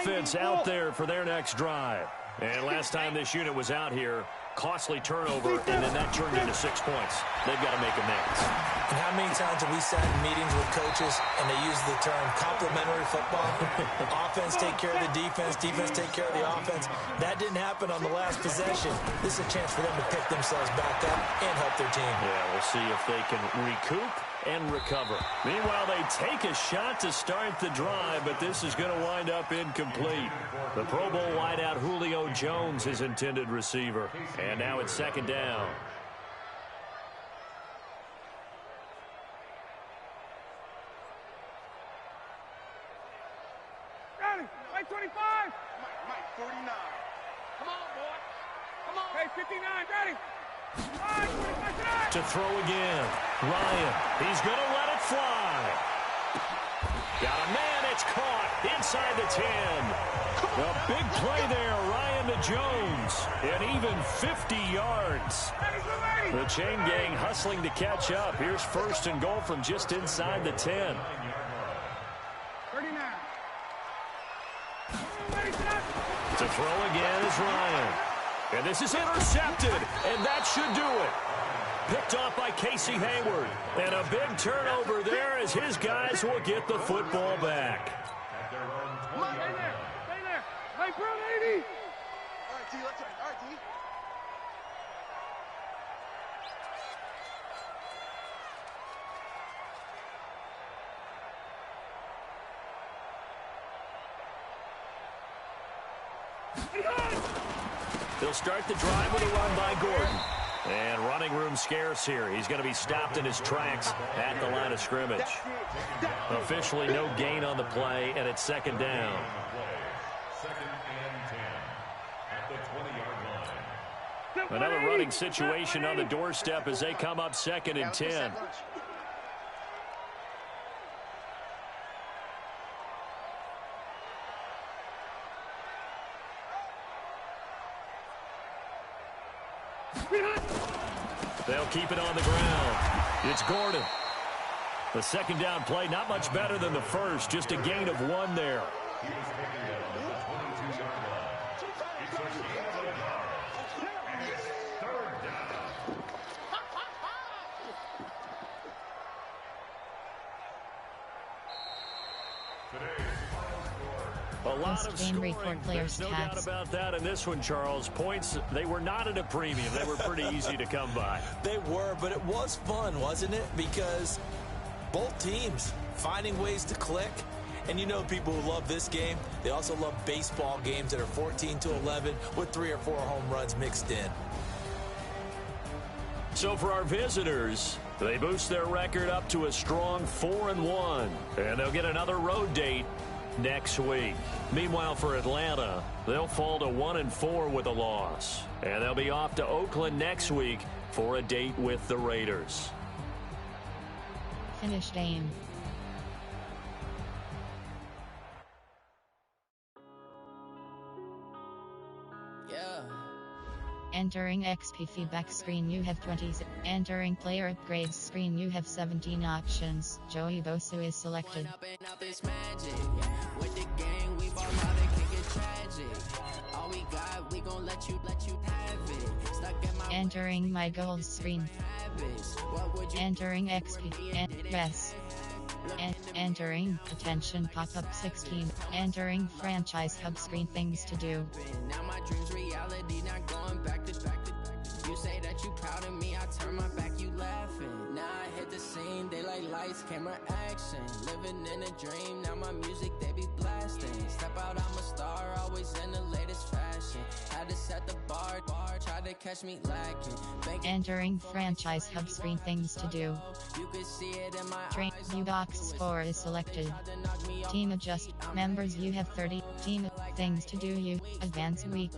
offense out there for their next drive. And last time this unit was out here, costly turnover, and then that turned into 6 points. They've got to make amends. And how many times have we sat in meetings with coaches and they use the term complementary football? Offense take care of the defense, defense take care of the offense. That didn't happen on the last possession. This is a chance for them to pick themselves back up and help their team. Yeah, we'll see if they can recoup and recover. Meanwhile, they take a shot to start the drive, but this is going to wind up incomplete. The Pro Bowl wideout Julio Jones is intended receiver. And now it's second down. Ready, Mike 25. Mike 49. Come on, boy. Come on. Hey, 59, ready. To throw again. Ryan, he's going to let it fly. Got a man, it's caught inside the 10. A big play there, Ryan to Jones. And even 50 yards. The chain gang hustling to catch up. Here's first and goal from just inside the 10. 39. To throw again is Ryan. And this is intercepted, and that should do it. Picked off by Casey Hayward. And a big turnover there as his guys will get the football back. Come on, stay there. Stay there. Mike Brown, 80. All right, T, let's go. All right, T. They'll start the drive with a run by Gordon. And running room scarce here. He's going to be stopped in his tracks at the line of scrimmage. Officially no gain on the play, and it's second down. Another running situation on the doorstep as they come up second and 10. They'll keep it on the ground. It's Gordon. The second down play, not much better than the first, just a gain of 1 there. A lot of scoring, there's no doubt about that in this one, Charles. Points, they were not at a premium. They were pretty easy to come by. They were, but it was fun, wasn't it? Because both teams finding ways to click. And you know people who love this game, they also love baseball games that are 14-11 with 3 or 4 home runs mixed in. So for our visitors, they boost their record up to a strong 4-1. And they'll get another road date next week. Meanwhile, for Atlanta, they'll fall to 1-4 with a loss. And they'll be off to Oakland next week for a date with the Raiders. Finish game. Entering XP feedback screen, you have 20. Entering player upgrades screen, you have 17 options. Joey Bosa is selected. Entering my goals screen. Entering XP. Yes. Entering attention pop-up 16. Entering franchise hub screen, things to do. Now my dreams reality, not going back to back. You say that you proud of me, I turn my back, you laughing. Now I hit the scene, they like lights, camera, action. Living in a dream, now my music they be blasting. Step out, I'm a star, always in the latest fashion. Had to set the bar, try to catch me lacking. Entering franchise hub screen, things to do. You could see it in my train view box score is selected. Team adjust members, you have 30. Team things to do, you advance week.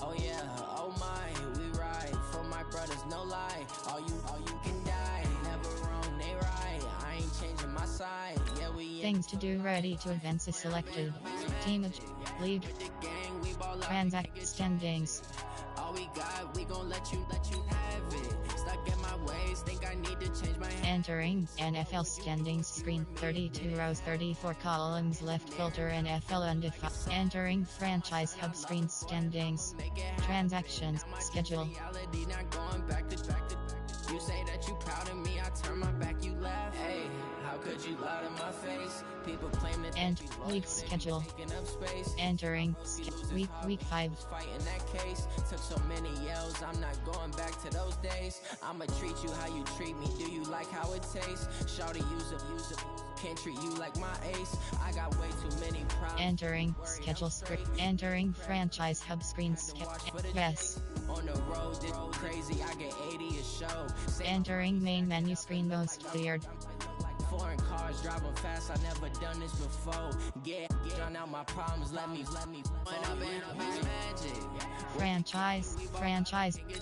Oh yeah, oh my, we ride for my brothers, no lie. All you can die, never wrong, they right. I ain't changing my side. Yeah, we things to do, ready to advance is selected. Team league transact standings. All we got, we gon' let you have it. Stuck in my ways, think I need to change my Entering NFL standings screen, 32 rows, 34 columns, left filter NFL undefined. Entering franchise hub screen standings, transactions, schedule. reality, not going back to you say that you proud of me, I turn my back, you laugh. Hey, how could you lie to my face? People claim that And league schedule. up space. Entering week 5. Fighting that case, took so many yells, I'm not going back to those days. I'ma treat you how you treat me, do you like how it tastes? Shawty use up, can't treat you like my ace. I got way too many problems. Entering schedule screen. Entering franchise hub screen yes. On the road, it's crazy, I get 80 a show. Entering main menu screen most cleared. Foreign cars driving fast, I never done this before. Get drown out my problems, let me when I've been up his magic. Franchise,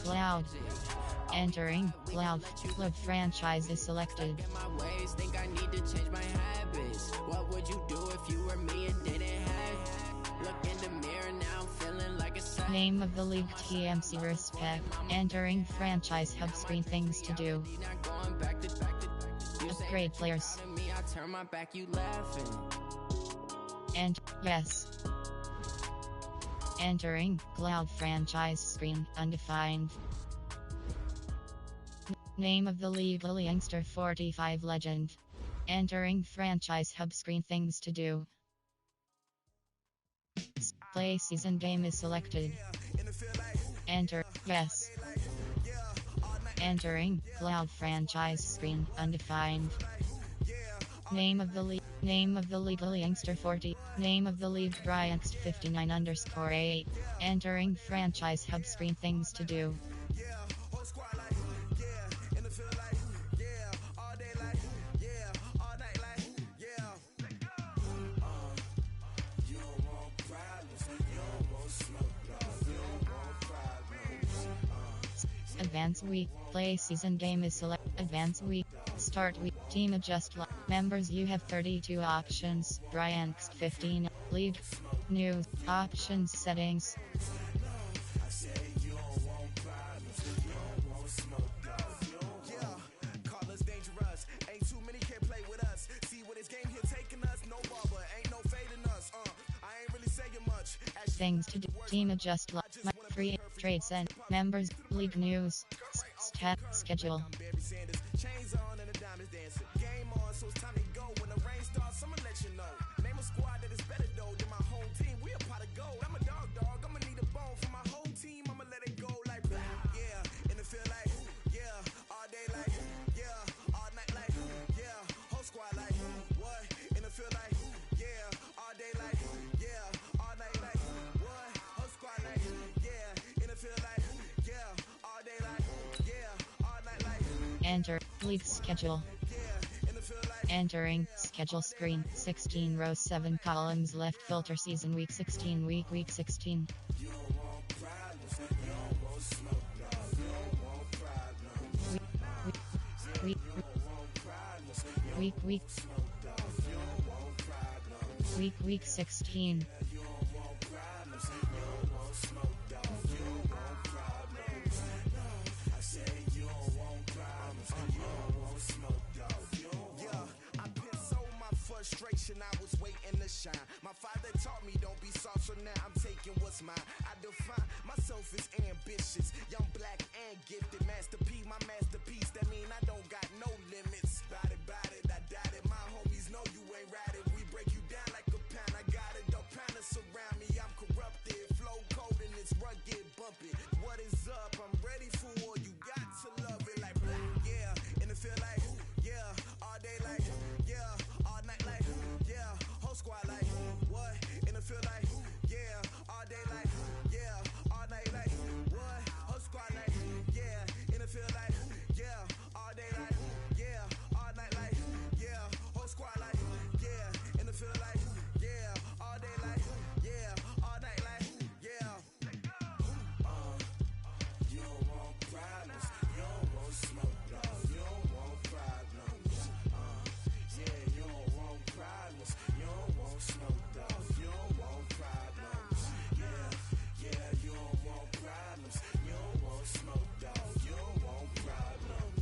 cloud. Entering cloud franchise is selected. My ways, think I need to change my habits. What would you do if you were me and didn't have? Look in the mirror now, I'm feeling like a Name of the league TMC respect. Entering franchise hub screen things to do. not going back to Upgrade players. me, I turn my back, you laughing. And yes. Entering cloud franchise screen undefined. Name of the league Lily Youngster 45 legend. Entering franchise hub screen things to do. Play season game is selected. Enter yes. Entering cloud franchise screen undefined. Name of the league Lily Youngster 40. Name of the league Bryangst 59_8. Entering franchise hub screen things to do. Advance week. Play season game is select. Advance week. Start week. Team adjust. Members, you have 32 options. Bryangst 15. League. News. Options settings. Things to do. Team adjust. Free trade send. Members. League news. Stat schedule. Chains on and the diamonds dancing. Game on, so it's time to go. When the rain starts, I'ma let you know. Name a squad that is better though than my home team. We a pot of gold. I'm a dog. I'ma need a bone for my whole team. I'ma let it go like blah. Yeah, and it feel like yeah, all day like yeah, all night like yeah, whole squad like what? And it feel like yeah, all day like yeah, all night like what? Whole squad like yeah, and it feel like yeah, all day like yeah, all night like. Enter league schedule. Entering schedule screen. 16 rows, 7 columns, left filter season week 16 week 16. Week 16. Frustration, I was waiting to shine. My father taught me don't be soft, so now I'm taking what's mine. I define myself as ambitious, young, black, and gifted. Master P, my masterpiece. That mean I don't got no limits. Bout it, I doubt it. My homies know you ain't right it. We break you down like a pound. I got it, don't pound to surround me. I'm corrupted, flow cold and it's rugged, bumpy. What is up? I'm ready for war. You got to love it like black, yeah. And it feel like yeah, all day like yeah. Like, yeah, whole squad like, what? And it feel like, yeah, all day like, yeah, all night like, what? Whole squad like, yeah, and it feel like, yeah, all day like, yeah, all night like, yeah, whole squad like, yeah.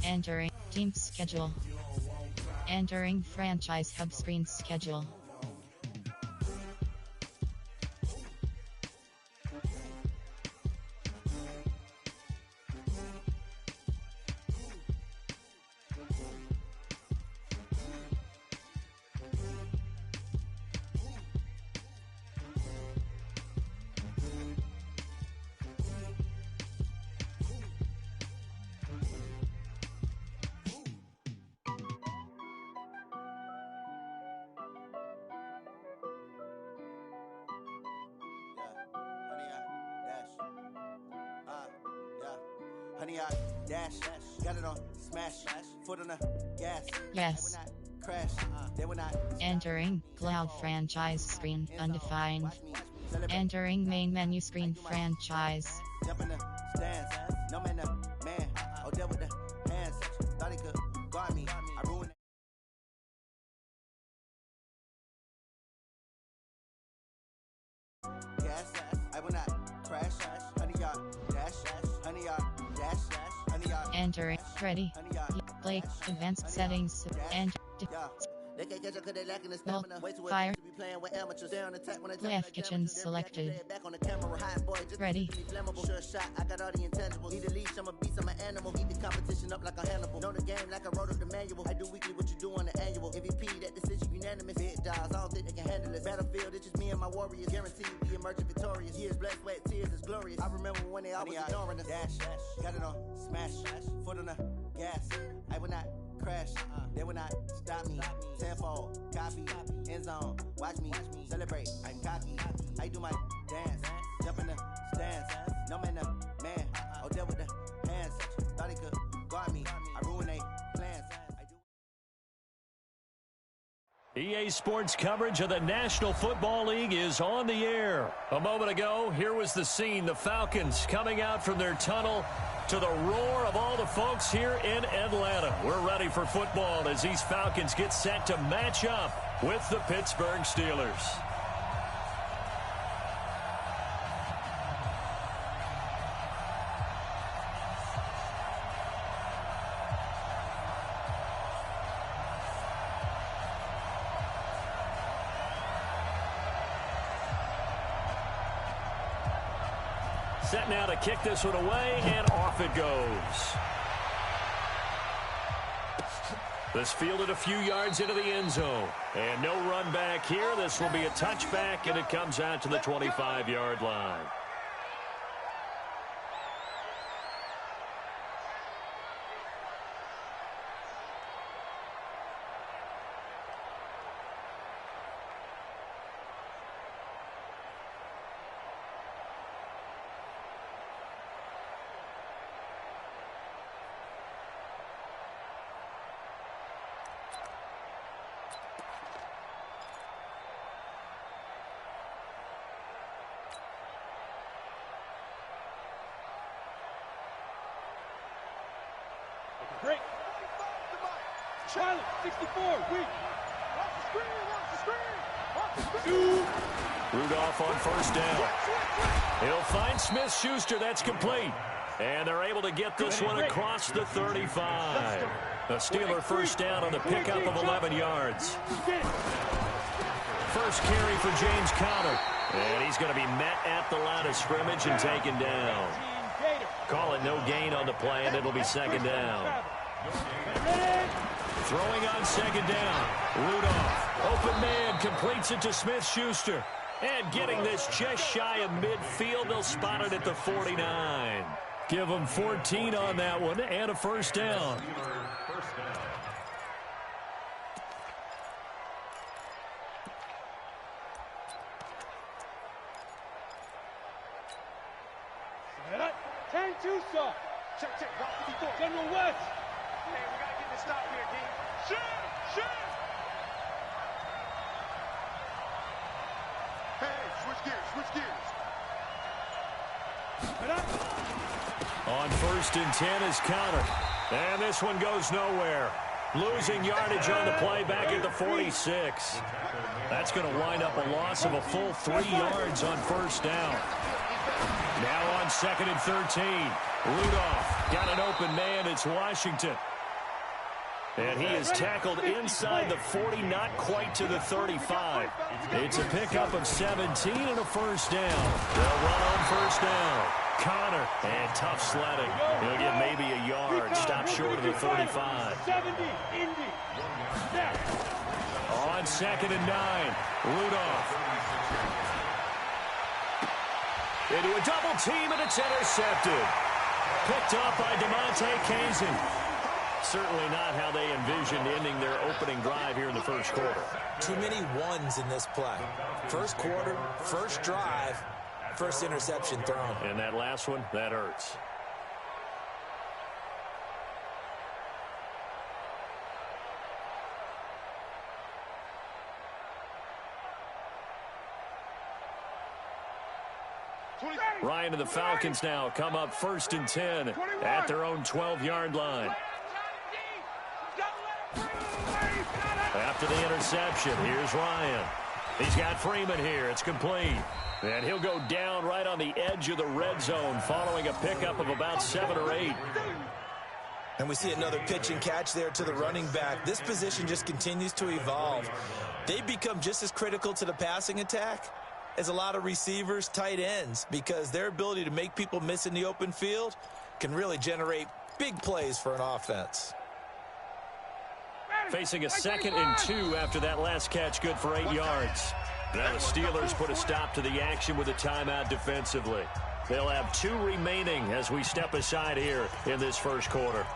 Entering team schedule. Entering franchise hub screen schedule. Honey, I dash, got it on smash, foot on the gas. Yes. Crash, they will not. Entering cloud franchise screen undefined. Entering main menu screen franchise. Jump in the stands, no man, man. Oh, there with the hands, thought he could guard me. I ruined it. Gas, I will not crash. Honey, I dash, honey, I dash, honey, I. Entering ready. Play advanced settings. And They can't catch up 'cause they lacking the stamina. Way too fire. to be playing with amateurs. Stay on attack when they Left kitchen selected. Back on the camera, hot boy, just Ready. to be flammable. Sure shot, I got all the intangibles. Need a leash, I'm a beast, I'm an animal. Heat the competition up like a Hannibal. Know the game like I wrote up the manual. I do weekly what you do on the annual. MVP, that decision unanimous. Big dogs, I don't think they can handle it. Battlefield, it's just me and my warriors. Guaranteed we emerging victorious. Years, blood, sweat, tears, is glorious. I remember when they always ignoring us. Dash, got it on smash, foot on the gas. I will not crash, they will not stop me. Tenfold, copy, end zone, watch me celebrate. I'm cocky, I do my dance, jump in the stands. No man, man, oh, there with the hands. Thought he could guard me, I ruined they plans. EA Sports coverage of the National Football League is on the air. A moment ago, here was the scene. The Falcons coming out from their tunnel to the roar of all the folks here in Atlanta. We're ready for football as these Falcons get set to match up with the Pittsburgh Steelers. Set now to kick this one away, and off it goes. This fielded a few yards into the end zone. And no run back here. This will be a touchback, and it comes out to the 25-yard line. Great. Charlie, 64, weak. Watch the screen, watch the screen. Watch the screen. Rudolph on first down. He'll find Smith-Schuster. That's complete. And they're able to get this one across the 35. A Steeler first down on the pickup of 11 yards. First carry for James Conner. And he's going to be met at the line of scrimmage and taken down. Call it no gain on the play, and it'll be second down. Throwing on second down. Rudolph, open man, completes it to Smith-Schuster. And getting this just shy of midfield, they'll spot it at the 49. Give them 14 on that one and a first down. Check, watch 54. General West. Man, we got to get this stop here, King. Shoot! Hey, switch gears. On first and 10 is Conner. And this one goes nowhere. Losing yardage on the play back at the 46. That's going to wind up a loss of a full 3 yards on first down. Now on second and 13. Rudolph got an open man. It's Washington. And he is tackled inside the 40, not quite to the 35. It's a pickup of 17 and a first down. They'll run on first down. Connor, and tough sledding. He'll get maybe a yard, stop short of the 35. 70, Indy. On 2nd and 9, Rudolph. Into a double team, and it's intercepted. Picked up by DeMonte Kazin. Certainly not how they envisioned ending their opening drive here in the first quarter. Too many ones in this play. First quarter, first drive, first interception thrown. And that last one, that hurts. Ryan and the Falcons now come up 1st and 10 at their own 12-yard line. After the interception, here's Ryan. He's got Freeman here. It's complete. And he'll go down right on the edge of the red zone following a pickup of about 7 or 8. And we see another pitch and catch there to the running back. This position just continues to evolve. They become just as critical to the passing attack as a lot of receivers, tight ends, because their ability to make people miss in the open field can really generate big plays for an offense. Facing a 2nd and 2 after that last catch, good for 8 yards. Now the Steelers put a stop to the action with a timeout defensively. They'll have 2 remaining as we step aside here in this first quarter.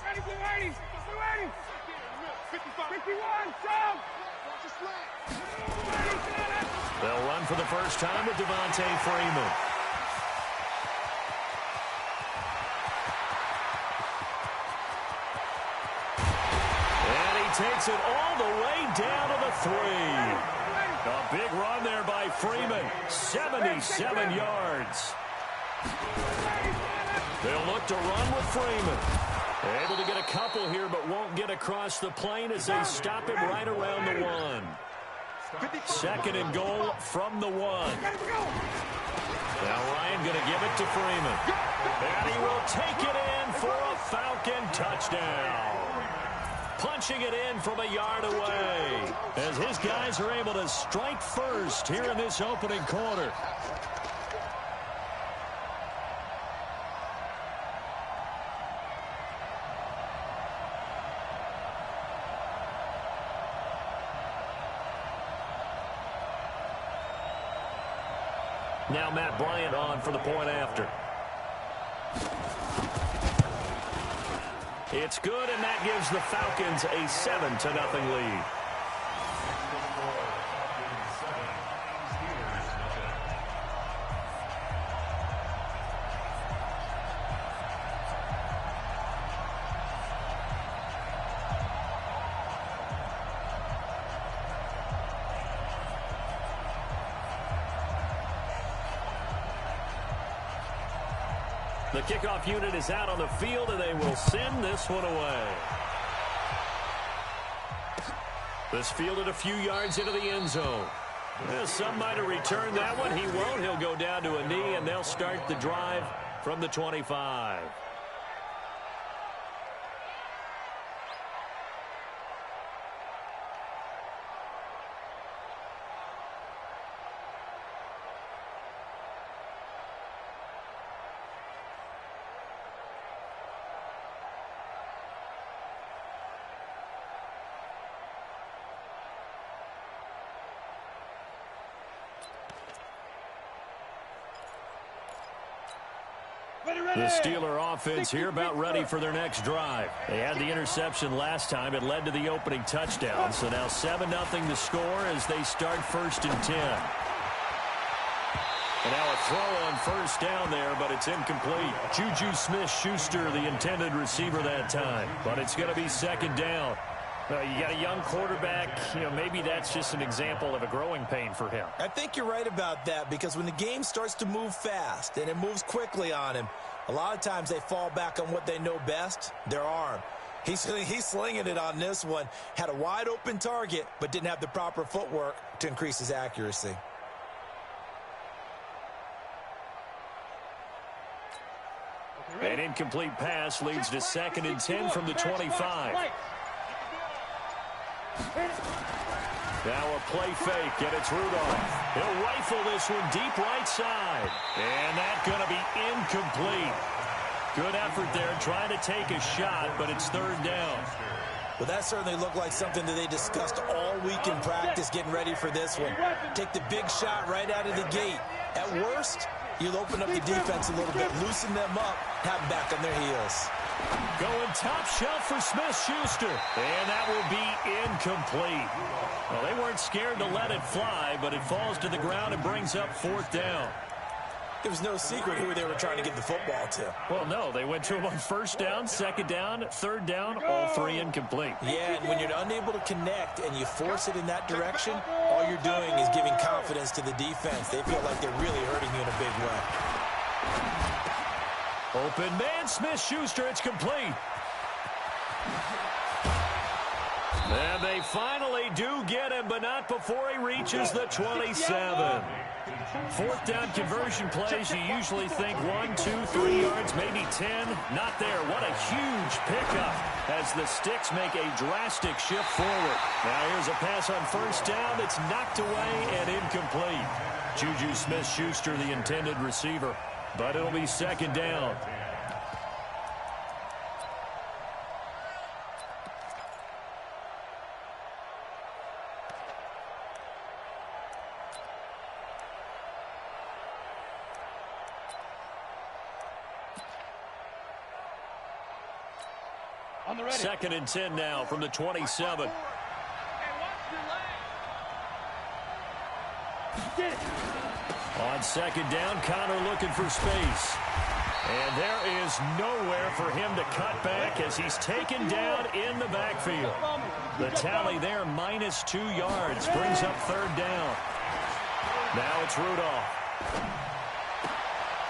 Ready, get ready. Get ready. 51, jump. They'll run for the first time with Devontae Freeman. Takes it all the way down to the 3. A big run there by Freeman. 77 yards. They'll look to run with Freeman. Able to get a couple here, but won't get across the plane as they stop him right around the 1. 2nd and goal from the 1. Now Ryan going to give it to Freeman. And he will take it in for a Falcon touchdown. Punching it in from a yard away as his guys are able to strike first here in this opening quarter. Now Matt Bryant on for the point after. It's good, and that gives the Falcons a 7-0 lead. The kickoff unit is out on the field, and they will send this one away. This fielded a few yards into the end zone. Some might have returned that one. He won't. He'll go down to a knee, and they'll start the drive from the 25. The Steeler offense here about ready for their next drive. They had the interception last time. It led to the opening touchdown. So now 7-0 the score as they start 1st and 10. And now a throw on first down there, but it's incomplete. Juju Smith-Schuster, the intended receiver that time. But it's going to be 2nd down. You got a young quarterback. Maybe that's just an example of a growing pain for him. I think you're right about that, because when the game starts to move fast and it moves quickly on him, a lot of times they fall back on what they know best, their arm. He's slinging it on this one. Had a wide open target, but didn't have the proper footwork to increase his accuracy. incomplete pass leads to 2nd and 10 from the 25. Now a play fake, and it's Rudolph. He'll rifle this one deep right side. And that's going to be incomplete. Good effort there, trying to take a shot, but it's 3rd down. Well, that certainly looked like something that they discussed all week in practice, getting ready for this one. Take the big shot right out of the gate. At worst, you'll open up the defense a little bit, loosen them up, have them back on their heels. Going top shelf for Smith-Schuster. And that will be incomplete. Well, they weren't scared to let it fly, but it falls to the ground and brings up 4th down. It was no secret who they were trying to get the football to. Well, no, they went to him on 1st down, 2nd down, 3rd down, all 3 incomplete. Yeah, and when you're unable to connect and you force it in that direction, all you're doing is giving confidence to the defense. They feel like they're really hurting you in a big way. Open man, Smith-Schuster, it's complete. And they finally do get him, but not before he reaches the 27. 4th down conversion plays, you usually think 1, 2, 3 yards, maybe 10. Not there. What a huge pickup as the Sticks make a drastic shift forward. Now here's a pass on 1st down that's knocked away and incomplete. Juju Smith-Schuster, the intended receiver, but it'll be 2nd down. On the ready. 2nd and 10 now from the 27. On 2nd down, Connor looking for space. And there is nowhere for him to cut back as he's taken down in the backfield. The tally there, -2 yards, brings up 3rd down. Now it's Rudolph.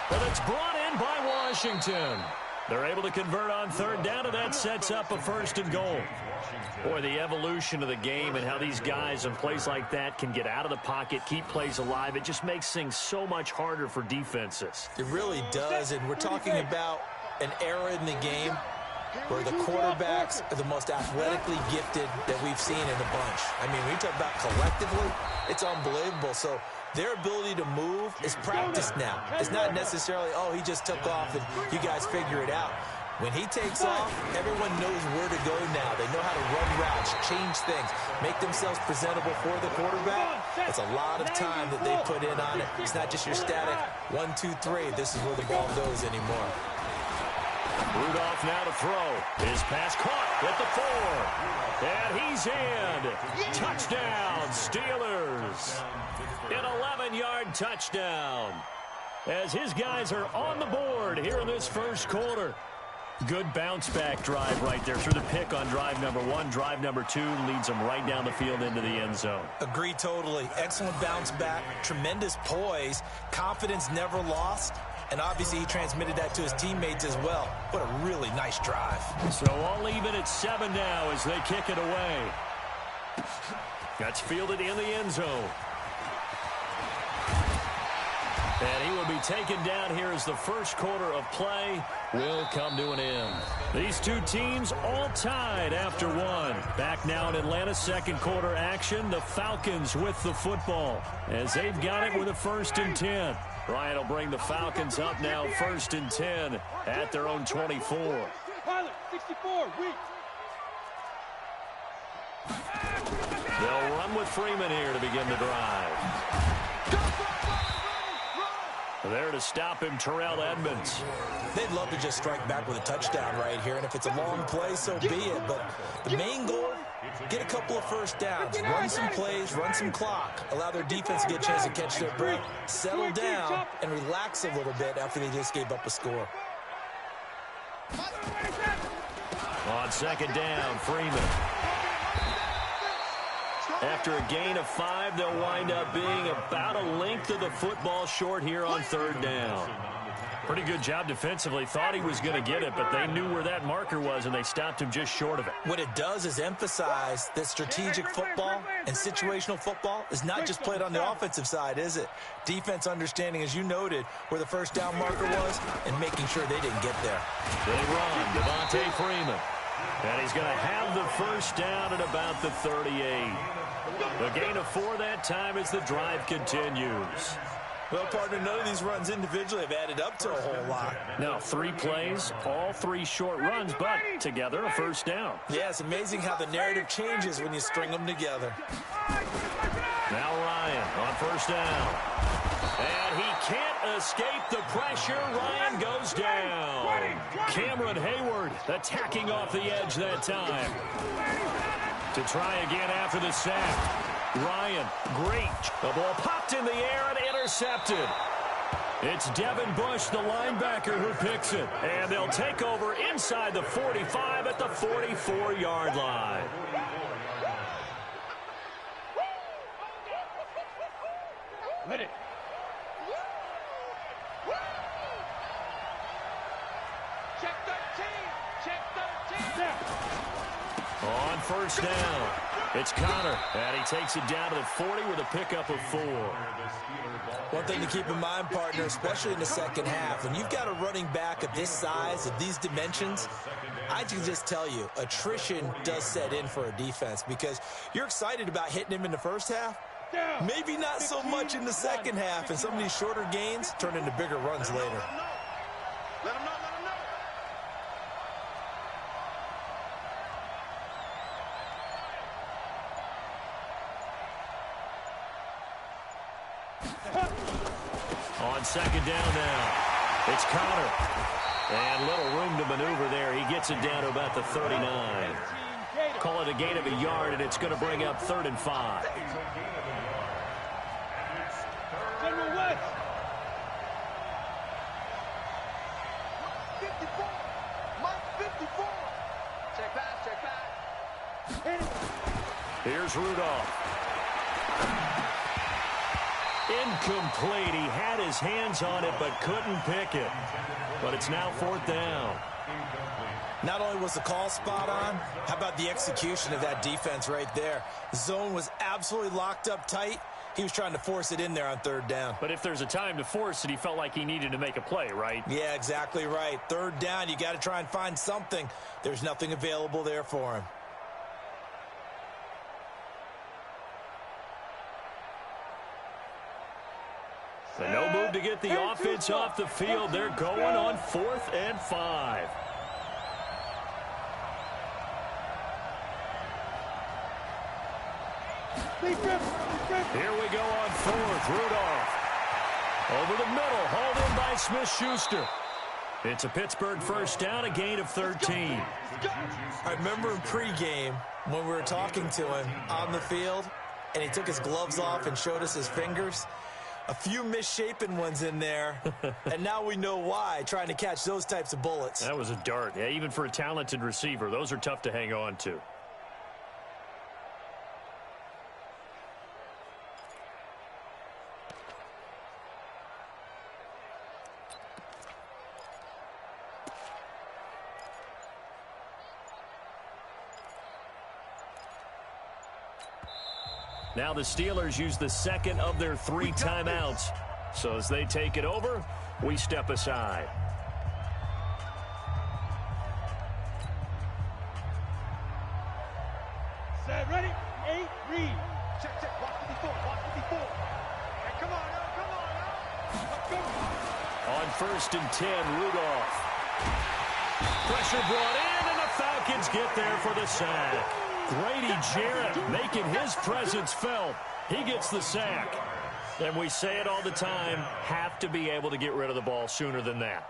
But it's brought in by Washington. They're able to convert on 3rd down, and that sets up a 1st and goal. Boy, the evolution of the game and how these guys in plays like that can get out of the pocket, keep plays alive, it just makes things so much harder for defenses. It really does, and we're talking about an era in the game where the quarterbacks are the most athletically gifted that we've seen in a bunch. I mean, when you talk about collectively, it's unbelievable. So their ability to move is practiced now. It's not necessarily, oh, he just took off and you guys figure it out. When he takes off, everyone knows where to go now. They know how to run routes, change things, make themselves presentable for the quarterback. It's a lot of time that they put in on it. It's not just your static 1, 2, 3. This is where the ball goes anymore. Rudolph now to throw. His pass caught at the 4. And he's in. Touchdown, Steelers. An 11-yard touchdown. As his guys are on the board here in this 1st quarter. Good bounce-back drive right there through the pick on drive number 1. Drive number 2 leads them right down the field into the end zone. Agree totally. Excellent bounce back, tremendous poise, confidence never lost, and obviously he transmitted that to his teammates as well. What a really nice drive. So all even at 7 now as they kick it away. That's fielded in the end zone. And he will be taken down here as the 1st quarter of play will come to an end. These two teams all tied after 1. Back now in Atlanta, 2nd quarter action. The Falcons with the football as they've got it with a 1st and 10. Ryan will bring the Falcons up now 1st and 10 at their own 24. Pilot, 64, weak. They'll run with Freeman here to begin the drive. There to stop him, Terrell Edmonds. They'd love to just strike back with a touchdown right here, and if it's a long play, so be it. But the main goal, get a couple of 1st downs, run some plays, run some clock, allow their defense to get a chance to catch their breath, settle down, and relax a little bit after they just gave up a score. On 2nd down, Freeman. After a gain of 5, they'll wind up being about a length of the football short here on 3rd down. Pretty good job defensively. Thought he was going to get it, but they knew where that marker was, and they stopped him just short of it. What it does is emphasize that strategic football and situational football is not just played on the offensive side, is it? Defense understanding, as you noted, where the first down marker was and making sure they didn't get there. They run, Devontae Freeman. And he's going to have the first down at about the 38. The gain of 4 that time as the drive continues. Well, partner, none of these runs individually have added up to a whole lot. Now, 3 plays, all 3 short runs, but together a first down. Yeah, it's amazing how the narrative changes when you string them together. Now Ryan on first down. And he can't escape the pressure. Ryan goes down. Cameron Hayward attacking off the edge that time. To try again after the sack. Ryan, great. The ball popped in the air and intercepted. It's Devin Bush, the linebacker, who picks it. And they'll take over inside the 45 at the 44-yard line. Let it. Check 13. Check 13. On first down, it's Connor, and he takes it down to the 40 with a pickup of 4. One thing to keep in mind, partner, especially in the second half, when you've got a running back of this size, of these dimensions, I can just tell you, attrition does set in for a defense because you're excited about hitting him in the first half. Maybe not so much in the second half, and some of these shorter gains turn into bigger runs later. Let him know. Let him know. On second down now, it's Connor. And little room to maneuver there. He gets it down to about the 39. Call it a gain of a yard, and it's going to bring up 3rd and 5. General West. 54. Mike 54. Check back. Here's Rudolph. Incomplete. He had his hands on it but couldn't pick it. But it's now 4th down. Not only was the call spot on, how about the execution of that defense right there? The zone was absolutely locked up tight. He was trying to force it in there on 3rd down. But if there's a time to force it, he felt like he needed to make a play, right? Yeah, exactly right. 3rd down, you got to try and find something. There's nothing available there for him. So no move to get the offense off the field. They're going on 4th and 5. Here we go on 4th. Rudolph. Over the middle. Hauled in by Smith-Schuster. It's a Pittsburgh first down, a gain of 13. I remember in pregame when we were talking to him on the field, and he took his gloves off and showed us his fingers. A few misshapen ones in there, and now we know why, trying to catch those types of bullets. That was a dart. Yeah, even for a talented receiver, those are tough to hang on to. Now the Steelers use the 2nd of their 3 timeouts. So as they take it over, we step aside. Set, ready? 8, read. Check, check. Watch 54. Watch 54. Hey, come on now. Let's go. On 1st and 10, Rudolph. Pressure brought in, and the Falcons get there for the sack. Grady Jarrett making his presence felt. He gets the sack. And we say it all the time, have to be able to get rid of the ball sooner than that.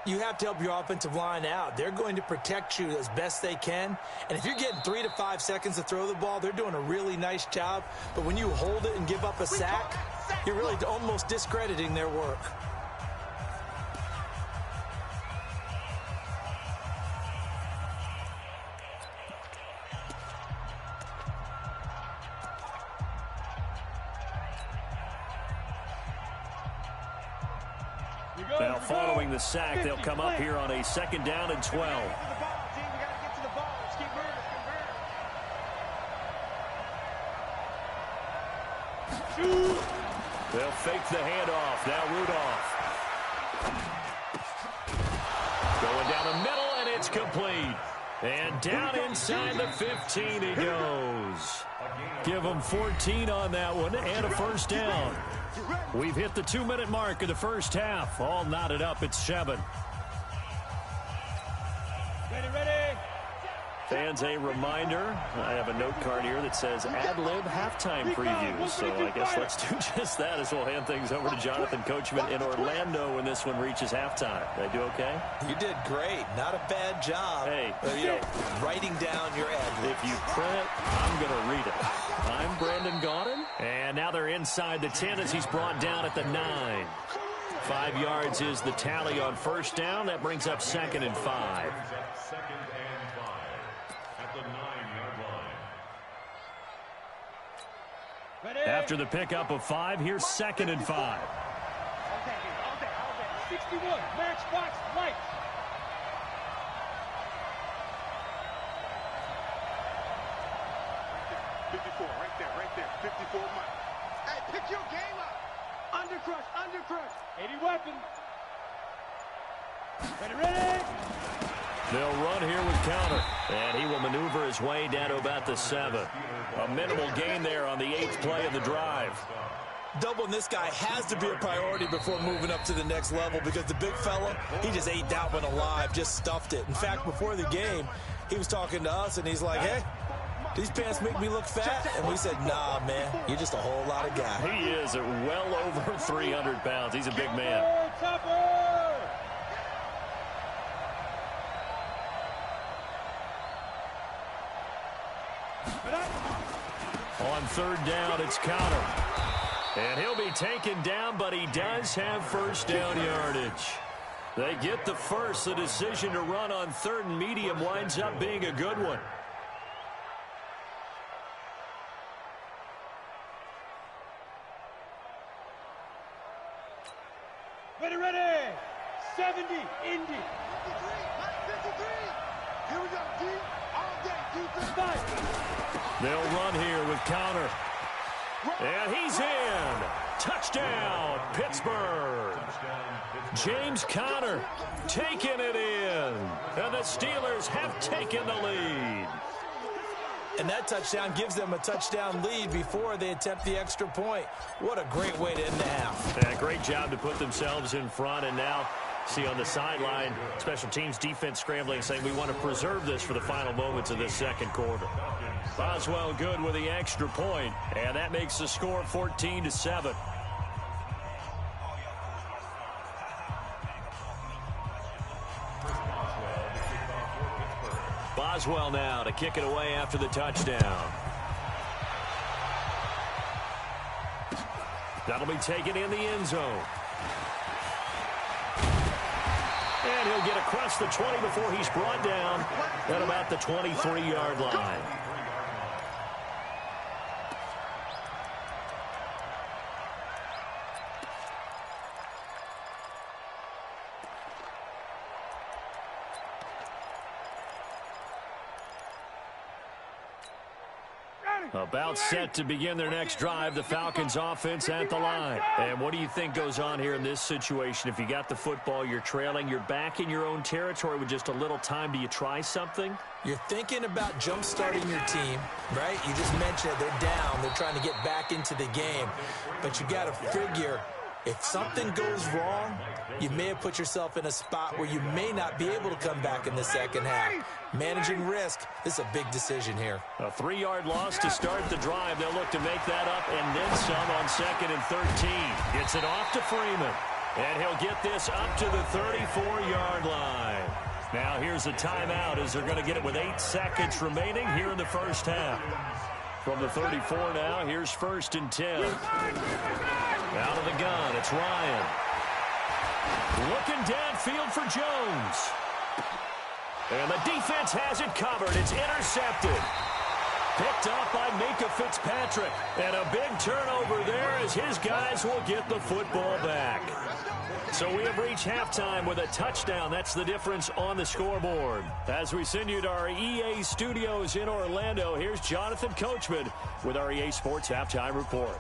You have to help your offensive line out. They're going to protect you as best they can. And if you're getting 3 to 5 seconds to throw the ball, they're doing a really nice job. But when you hold it and give up a sack, you're really almost discrediting their work. Now, following the sack, they'll come up here on a 2nd down and 12. They'll fake the handoff. Now Rudolph. Going down the middle, and it's complete. And down inside the 15 he goes. Give him 14 on that one and a 1st down. We've hit the 2-minute mark of the first half. All knotted up at 7. Ready. Fans, a reminder, I have a note card here that says ad-lib halftime previews, so I guess let's do just that as we'll hand things over to Jonathan Coachman in Orlando when this one reaches halftime. Did I do okay? You did great. Not a bad job. Hey, writing down your ad-libs. If you print it, I'm going to read it. I'm Brandon Gaudin, and now they're inside the 10 as he's brought down at the 9. 5 yards is the tally on 1st down. That brings up 2nd and 5. After the pickup of 5, here's 2nd and 5. All day. 61, matchbox light. Right there. 54 miles. Hey, pick your game up. Undercrush. 80 weapon. Ready. They'll run here with counter, and he will maneuver his way down to about the 7. A minimal gain there on the 8th play of the drive. Doubling this guy has to be a priority before moving up to the next level because the big fella, he just ate that one alive, just stuffed it. In fact, before the game, he was talking to us, and he's like, hey, these pants make me look fat? And we said, nah, man, you're just a whole lot of guy. He is at well over 300 pounds. He's a big man. On 3rd down, it's counter. And he'll be taken down, but he does have 1st down yardage. They get the first. The decision to run on 3rd and medium winds up being a good one. Ready. 70, Indy. 53. Here we go, D. All day, defense. They'll run here with counter. And he's in. Touchdown, Pittsburgh. James Conner taking it in. And the Steelers have taken the lead. And that touchdown gives them a touchdown lead before they attempt the extra point. What a great way to end the half. Yeah, great job to put themselves in front. And now, see on the sideline, special teams defense scrambling, saying we want to preserve this for the final moments of this 2nd quarter. Boswell good with the extra point, and that makes the score 14-7. Boswell now to kick it away after the touchdown. That'll be taken in the end zone. And he'll get across the 20 before he's brought down at about the 23-yard line. About set to begin their next drive, the Falcons offense at the line. And what do you think goes on here in this situation? If you got the football, you're trailing, you're back in your own territory with just a little time. Do you try something? You're thinking about jump-starting your team, right? You just mentioned it. They're down. They're trying to get back into the game. But you got to figure, if something goes wrong, you may have put yourself in a spot where you may not be able to come back in the second half. Managing risk, this is a big decision here. A 3-yard loss to start the drive. They'll look to make that up and then some on 2nd and 13. Gets it off to Freeman. And he'll get this up to the 34-yard line. Now here's a timeout as they're going to get it with 8 seconds remaining here in the first half. From the 34 now, here's 1st and 10. Out of the gun, it's Ryan. Looking downfield for Jones. And the defense has it covered. It's intercepted. Picked off by Minka Fitzpatrick. And a big turnover there as his guys will get the football back. So we have reached halftime with a touchdown. That's the difference on the scoreboard. As we send you to our EA studios in Orlando, here's Jonathan Coachman with our EA Sports Halftime Report.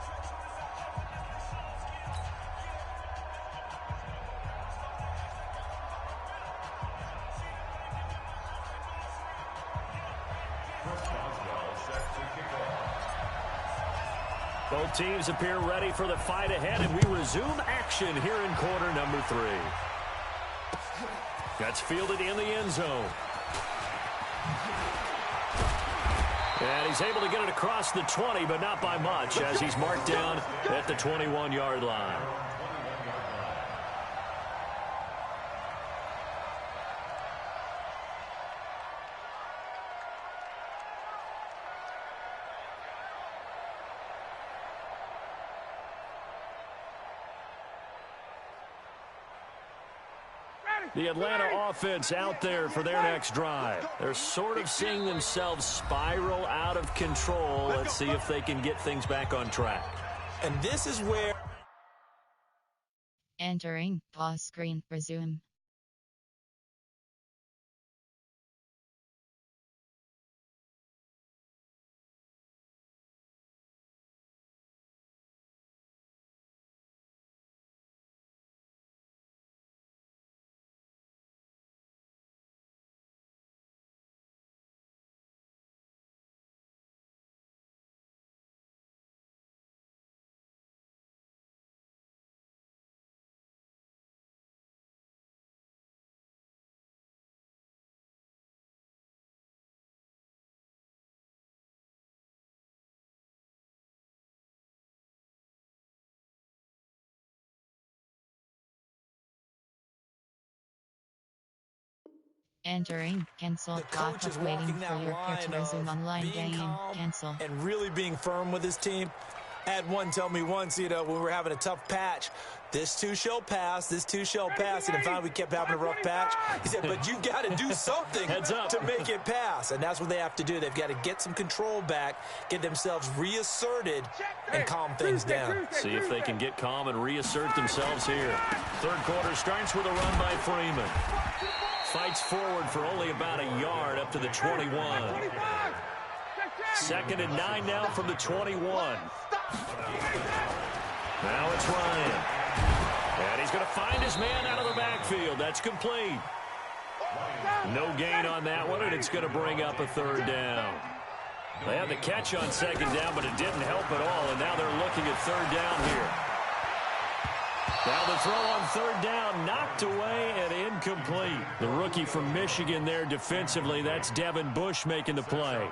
Both teams appear ready for the fight ahead, and we resume action here in quarter number 3. That's fielded in the end zone. And he's able to get it across the 20, but not by much, as he's marked down at the 21-yard line. The Atlanta offense out there for their next drive. They're sort of seeing themselves spiral out of control. Let's see if they can get things back on track. And this is where... Entering pause screen, resume. Entering cancel. The coach is waiting walking for that your peer to resume online game. Cancel. And really being firm with his team. I had one tell me once, when we were having a tough patch, this too shall pass, this too shall pass. And finally we kept having a rough patch. He said, but you've got to do something to make it pass. And that's what they have to do. They've got to get some control back, get themselves reasserted, and calm things down. See if they can get calm and reassert themselves here. Third quarter starts with a run by Freeman. Fights forward for only about a yard up to the 21. 2nd and 9 now from the 21. Now it's Ryan. And he's going to find his man out of the backfield. That's complete. No gain on that one, and it's going to bring up a 3rd down. They had the catch on 2nd down, but it didn't help at all, and now they're looking at 3rd down here. Now the throw on 3rd down, knocked away and incomplete. The rookie from Michigan there defensively, that's Devin Bush making the play.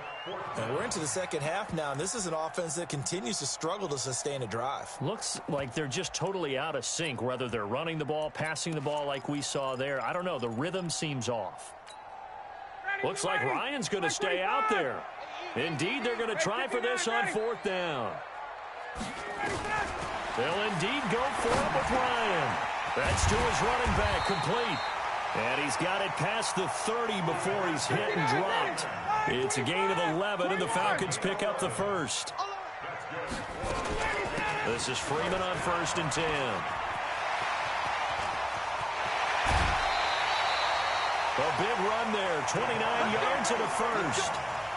And we're into the second half now, and this is an offense that continues to struggle to sustain a drive. Looks like they're just totally out of sync, whether they're running the ball, passing the ball like we saw there. I don't know. The rhythm seems off. Looks like Ryan's going to stay out there. Indeed, they're going to try for this on 4th down. They'll indeed go for it with Ryan. That's to his running back, complete. And he's got it past the 30 before he's hit and dropped. It's a gain of 11, and the Falcons pick up the first. This is Freeman on 1st and 10. A big run there, 29 yards and a first.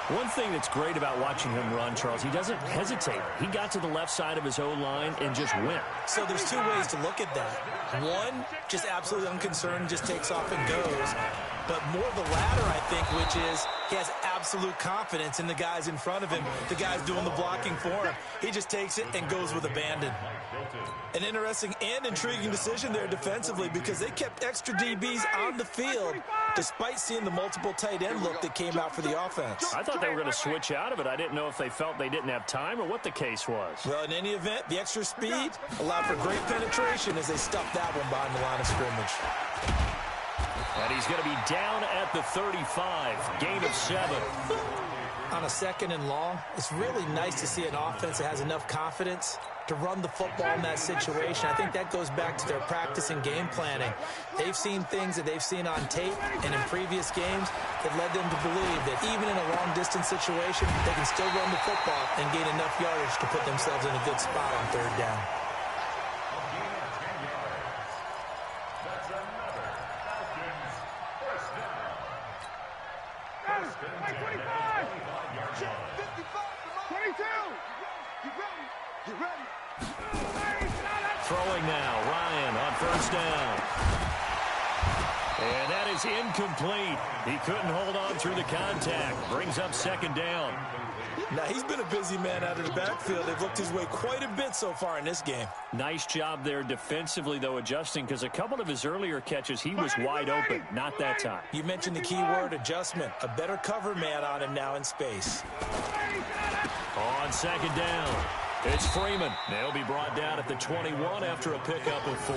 One thing that's great about watching him run, Charles, he doesn't hesitate. He got to the left side of his O-line and just went. So there's 2 ways to look at that. One, just absolutely unconcerned, just takes off and goes. But more the latter, I think, which is he has absolute confidence in the guys in front of him, the guys doing the blocking for him. He just takes it and goes with abandon. An interesting and intriguing decision there defensively because they kept extra DBs on the field despite seeing the multiple tight end look that came out for the offense. I thought they were going to switch out of it. I didn't know if they felt they didn't have time or what the case was. Well, in any event, the extra speed allowed for great penetration as they stuffed that one behind the line of scrimmage. And he's going to be down at the 35, gain of 7. On a 2nd and long, it's really nice to see an offense that has enough confidence to run the football in that situation. I think that goes back to their practice and game planning. They've seen things that they've seen on tape and in previous games that led them to believe that even in a long-distance situation, they can still run the football and gain enough yardage to put themselves in a good spot on third down. Throwing now, Ryan on first down. And that is incomplete. He couldn't hold on through the contact. Brings up second down. Now, he's been a busy man out of the backfield. They've looked his way quite a bit so far in this game. Nice job there defensively, though, adjusting, because a couple of his earlier catches, he was wide open. Not that time. You mentioned the key word, adjustment. A better cover man on him now in space. On second down, it's Freeman. They'll be brought down at the 21 after a pickup of 4.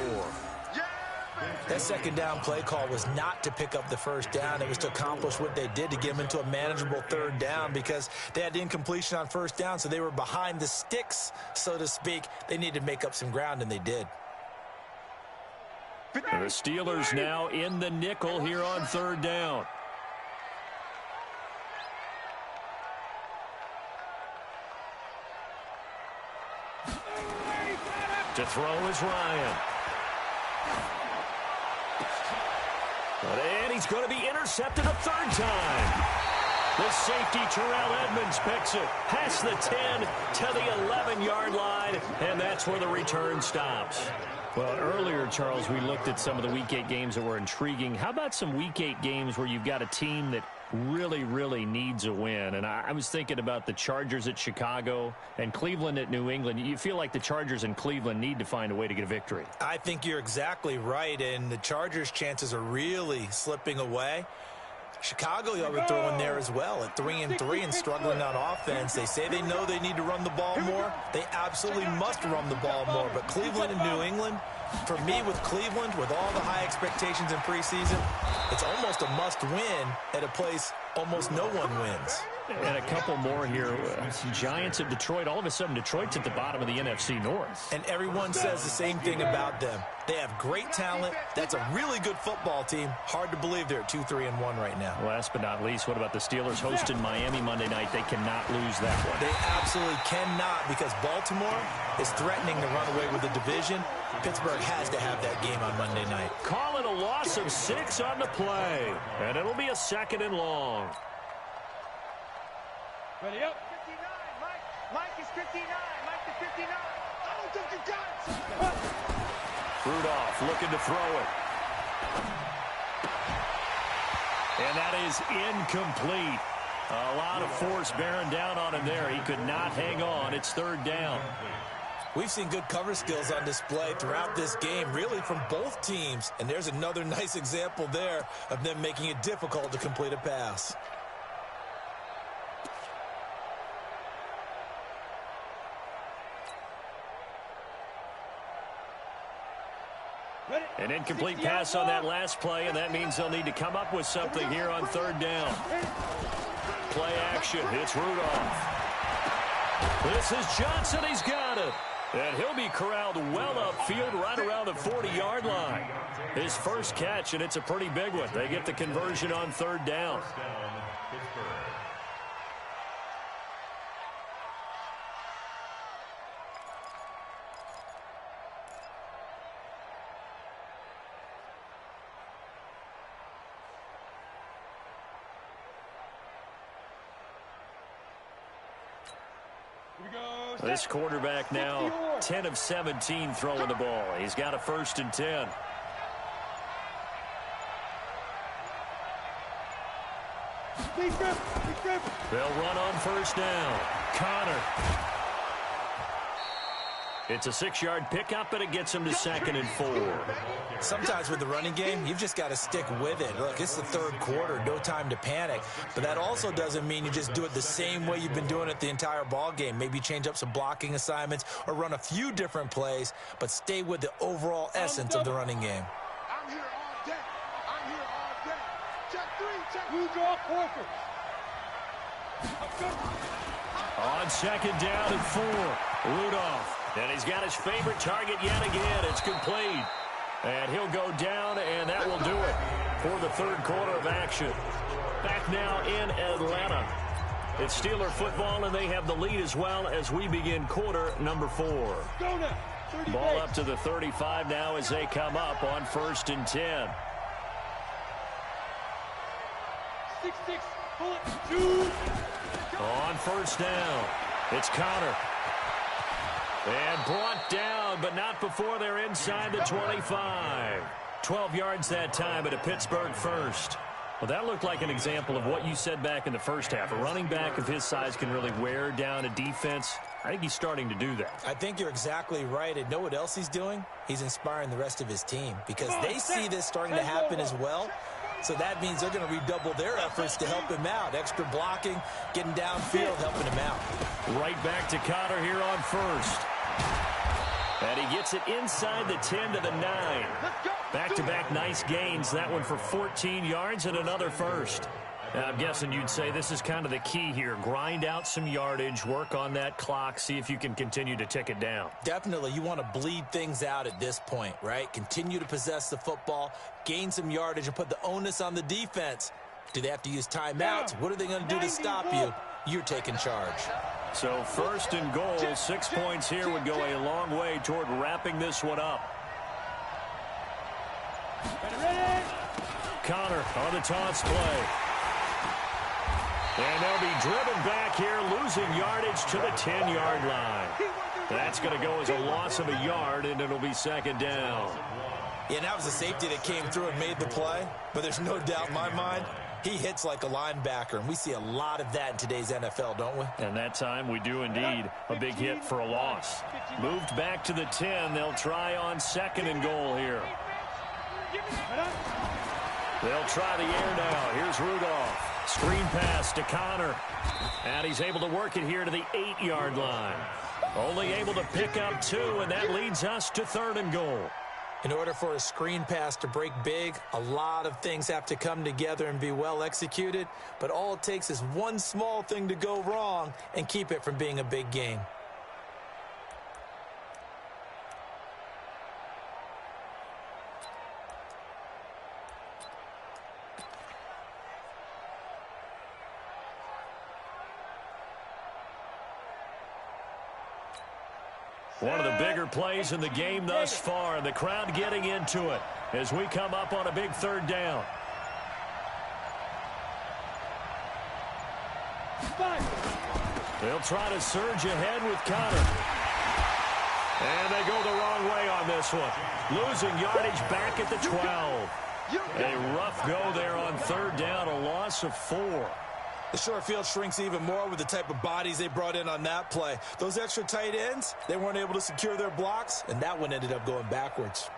That second down play call was not to pick up the first down. It was to accomplish what they did to get them into a manageable third down because they had the incompletion on first down, so they were behind the sticks, so to speak. They needed to make up some ground, and they did. The Steelers now in the nickel here on third down. To throw is Ryan. And he's going to be intercepted a third time. The safety, Terrell Edmonds, picks it past the 10 to the 11-yard line, and that's where the return stops. Well, earlier, Charles, we looked at some of the Week 8 games that were intriguing. How about some Week 8 games where you've got a team that really, really needs a win? And I was thinking about the Chargers at Chicago and Cleveland at New England. You feel like the Chargers and Cleveland need to find a way to get a victory. I think you're exactly right, and the Chargers' chances are really slipping away. Chicago, you'll be throwing there as well at 3-3 and struggling on offense. They say they know they need to run the ball more. They absolutely must run the ball more. But Cleveland and New England, for me with Cleveland, with all the high expectations in preseason, it's almost a must-win at a place almost no one wins. And a couple more here. Giants of Detroit. All of a sudden, Detroit's at the bottom of the NFC North. And everyone says the same thing about them. They have great talent. That's a really good football team. Hard to believe they're at 2-3-1 right now. Last but not least, what about the Steelers hosting Miami Monday night? They cannot lose that one. They absolutely cannot, because Baltimore is threatening to run away with the division. Pittsburgh has to have that game on Monday night. Call it a loss of 6 on the play. And it'll be a second and long. Ready up. 59, Mike. Mike is 59. Mike to 59. I don't think you got it. Rudolph looking to throw it. And that is incomplete. A lot of force bearing down on him there. He could not hang on. It's third down. We've seen good cover skills on display throughout this game, really from both teams. And there's another nice example there of them making it difficult to complete a pass. An incomplete pass on that last play, and that means they'll need to come up with something here on third down. Play action. It's Rudolph. This is Johnson. He's got it. And he'll be corralled well upfield right around the 40-yard line. His first catch, and it's a pretty big one. They get the conversion on third down. This quarterback now 10 of 17 throwing the ball. He's got a 1st and 10. They'll run on first down. Connor. It's a 6-yard pickup, and it gets him to 2nd and 4. Sometimes with the running game, you've just got to stick with it. Look, it's the third quarter, no time to panic. But that also doesn't mean you just do it the same way you've been doing it the entire ball game. Maybe change up some blocking assignments or run a few different plays, but stay with the overall essence of the running game. I'm here all day. I'm here all day. Check 3, check. You draw quarters. On 2nd down and 4. Rudolph And he's got his favorite target yet again. It's complete. And he'll go down, and that will do it for the third quarter of action. Back now in Atlanta. It's Steeler football, and they have the lead as well as we begin quarter number 4. Go now. Ball up to the 35 now as they come up on 1st and 10. 6-6. Pull it. 2. On 1st down, it's Connor. And brought down, but not before they're inside the 25. 12 yards that time at a Pittsburgh first. Well, that looked like an example of what you said back in the first half. A running back of his size can really wear down a defense. I think he's starting to do that. I think you're exactly right. And know what else he's doing? He's inspiring the rest of his team because they see this starting to happen as well. So that means they're going to redouble their efforts to help him out. Extra blocking, getting downfield, helping him out. Right back to Connor here on 1st. And he gets it inside the 10 to the 9. Back-to-back nice gains. That one for 14 yards and another first. Now, I'm guessing you'd say this is kind of the key here. Grind out some yardage, work on that clock, see if you can continue to tick it down. Definitely. You want to bleed things out at this point, right? Continue to possess the football, gain some yardage, and put the onus on the defense. Do they have to use timeouts? What are they going to do to stop you? You're taking charge. So 1st and goal, 6 points here would go a long way toward wrapping this one up. Connor on the toss play. And they'll be driven back here, losing yardage to the 10-yard line. That's going to go as a loss of a yard, and it'll be 2nd down. Yeah, that was a safety that came through and made the play. But there's no doubt in my mind, he hits like a linebacker, and we see a lot of that in today's NFL, don't we? And that time we do indeed. A big hit for a loss. Moved back to the 10. They'll try on 2nd and goal here. They'll try the air now. Here's Rudolph. Screen pass to Connor. And he's able to work it here to the 8-yard line. Only able to pick up 2, and that leads us to 3rd and goal. In order for a screen pass to break big, a lot of things have to come together and be well executed. But all it takes is one small thing to go wrong and keep it from being a big game. One of the bigger plays in the game thus far, and the crowd getting into it as we come up on a big 3rd down. They'll try to surge ahead with Connor. And they go the wrong way on this one. Losing yardage back at the 12. A rough go there on 3rd down, a loss of 4. The short field shrinks even more with the type of bodies they brought in on that play. Those extra tight ends, they weren't able to secure their blocks, and that one ended up going backwards.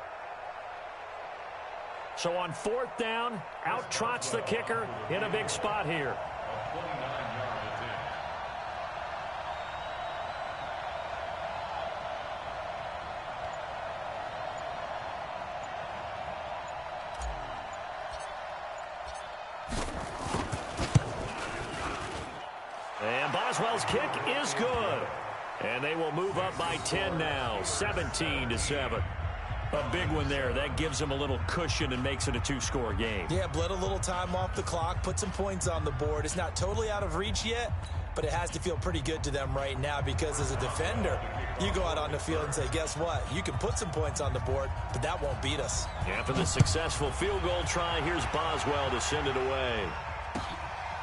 So on 4th down, out trots the kicker in a big spot here. And Boswell's kick is good. And they will move up by 10 now, 17-7. A big one there. That gives them a little cushion and makes it a 2-score game. Yeah, bled a little time off the clock, put some points on the board. It's not totally out of reach yet, but it has to feel pretty good to them right now because as a defender, you go out on the field and say, guess what? You can put some points on the board, but that won't beat us. After the successful field goal try, here's Boswell to send it away.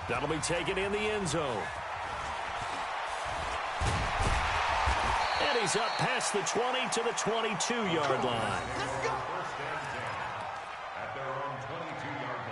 That'll be taken in the end zone. And he's up past the 20 to the 22-yard line. At their own 22-yard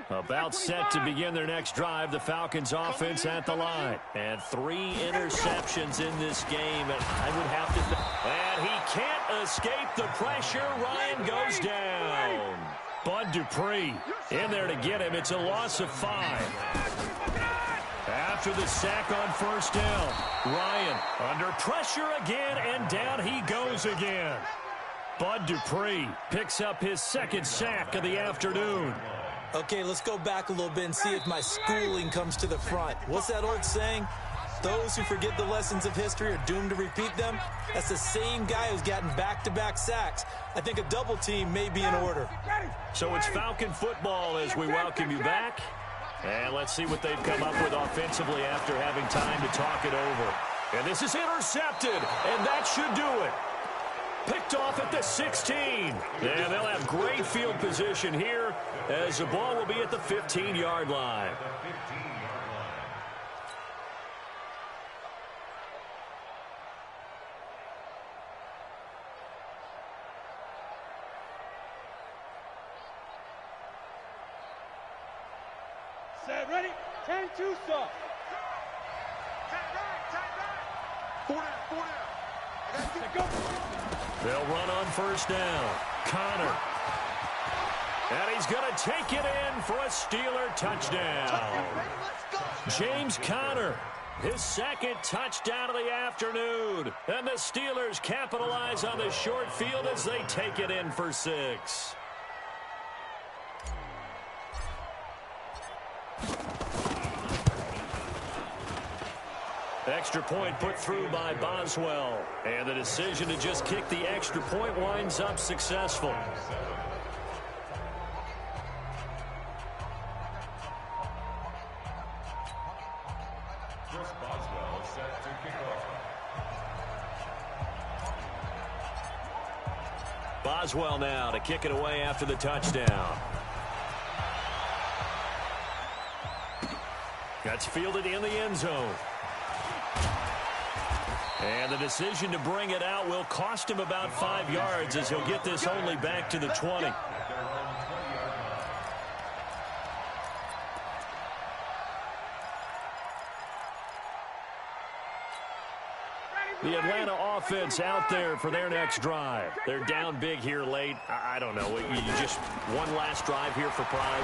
line. About set to begin their next drive, the Falcons offense at the line. And 3 interceptions in this game. And I would have to... And he can't escape the pressure. Ryan goes down. Bud Dupree in there to get him. It's a loss of 5. After the sack on 1st down, Ryan under pressure again, and down he goes again. Bud Dupree picks up his second sack of the afternoon. Okay, let's go back a little bit and see if my schooling comes to the front. What's that old saying? Those who forget the lessons of history are doomed to repeat them. That's the same guy who's gotten back-to-back sacks. I think a double team may be in order. So it's Falcon football as we welcome you back. And let's see what they've come up with offensively after having time to talk it over. And this is intercepted, and that should do it. Picked off at the 16. And they'll have great field position here as the ball will be at the 15-yard line. Set, ready? 10-2 stop. Four down. I got to get go. They'll run on first down. Connor. And he's going to take it in for a Steeler touchdown. James Conner, his second touchdown of the afternoon. And the Steelers capitalize on the short field as they take it in for 6. Extra point put through by Boswell. And the decision to just kick the extra point winds up successful. Boswell is set to kick off. Boswell now to kick it away after the touchdown. That's fielded in the end zone. And the decision to bring it out will cost him about 5 yards as he'll get this only back to the 20. The Atlanta offense out there for their next drive. They're down big here late. I don't know. You just one last drive here for pride.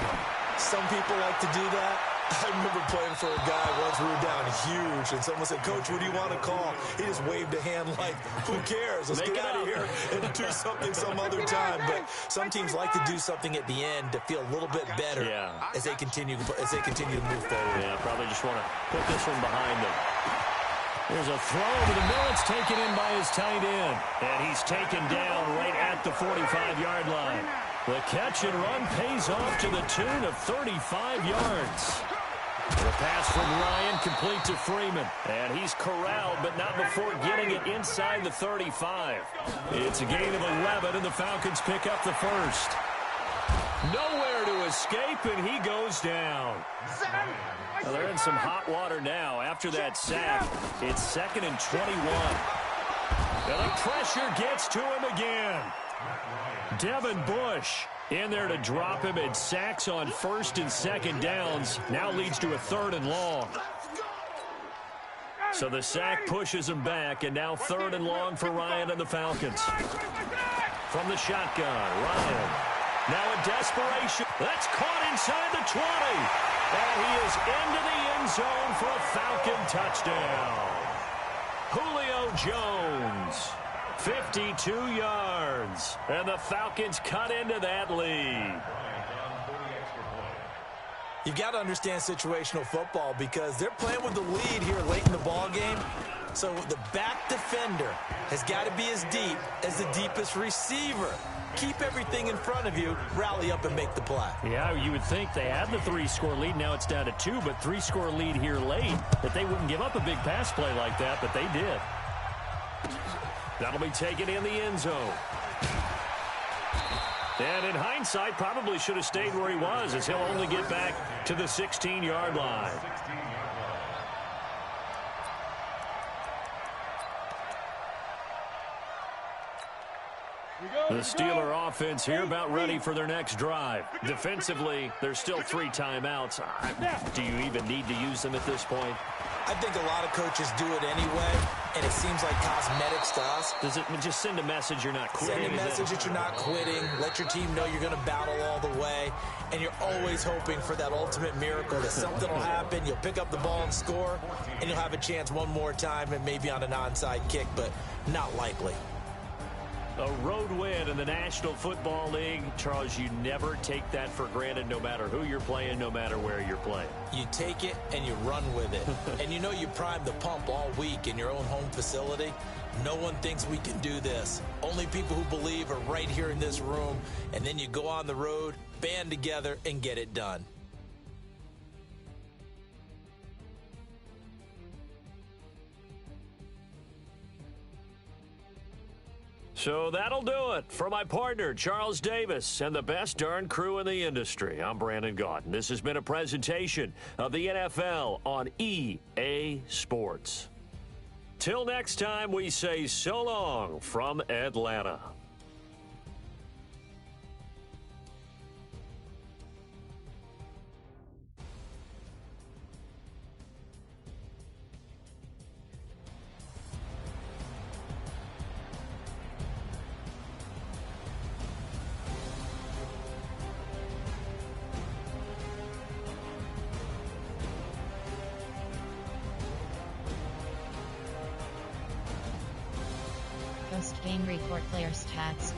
Some people like to do that. I remember playing for a guy once. We were down huge, and someone said, "Coach, what do you want to call?" He just waved a hand like, "Who cares? Let's get out of here and do something some other time." But some teams like to do something at the end to feel a little bit better as they continue to move forward. Yeah, probably just want to put this one behind them. There's a throw over the middle. It's taken in by his tight end. And he's taken down right at the 45-yard line. The catch and run pays off to the tune of 35 yards. The pass from Ryan complete to Freeman. And he's corralled, but not before getting it inside the 35. It's a gain of 11, and the Falcons pick up the first. Nowhere to escape, and he goes down. Well, they're in some hot water now. After that sack, it's 2nd and 21. And the pressure gets to him again. Devin Bush in there to drop him, and sacks on 1st and 2nd downs now leads to a 3rd and long. So the sack pushes him back, and now 3rd and long for Ryan and the Falcons. From the shotgun, Ryan. Now a desperation. That's caught inside the 20. And he is into the end zone for a Falcon touchdown. Julio Jones, 52 yards. And the Falcons cut into that lead. You've got to understand situational football because they're playing with the lead here late in the ball game. So the back defender has got to be as deep as the deepest receiver. Keep everything in front of you, rally up and make the play. Yeah, you would think they had the 3-score lead. Now it's down to 2, but 3-score lead here late, that they wouldn't give up a big pass play like that, but they did. That'll be taken in the end zone. And in hindsight, probably should have stayed where he was, as he'll only get back to the 16-yard line. The Steeler offense here about ready for their next drive. Defensively, there's still 3 timeouts. Do you even need to use them at this point? I think a lot of coaches do it anyway, and it seems like cosmetics to us. Does it just send a message you're not quitting? Send a message that you're not quitting. Let your team know you're going to battle all the way, and you're always hoping for that ultimate miracle that something will happen, you'll pick up the ball and score, and you'll have a chance one more time and maybe on an onside kick, but not likely. A road win in the National Football League. Charles, you never take that for granted no matter who you're playing, no matter where you're playing. You take it and you run with it. And you know you primed the pump all week in your own home facility. No one thinks we can do this. Only people who believe are right here in this room. And then you go on the road, band together, and get it done. So that'll do it for my partner, Charles Davis, and the best darn crew in the industry. I'm Brandon Gaudin. This has been a presentation of the NFL on EA Sports. Till next time, we say so long from Atlanta. Post-game report player stats.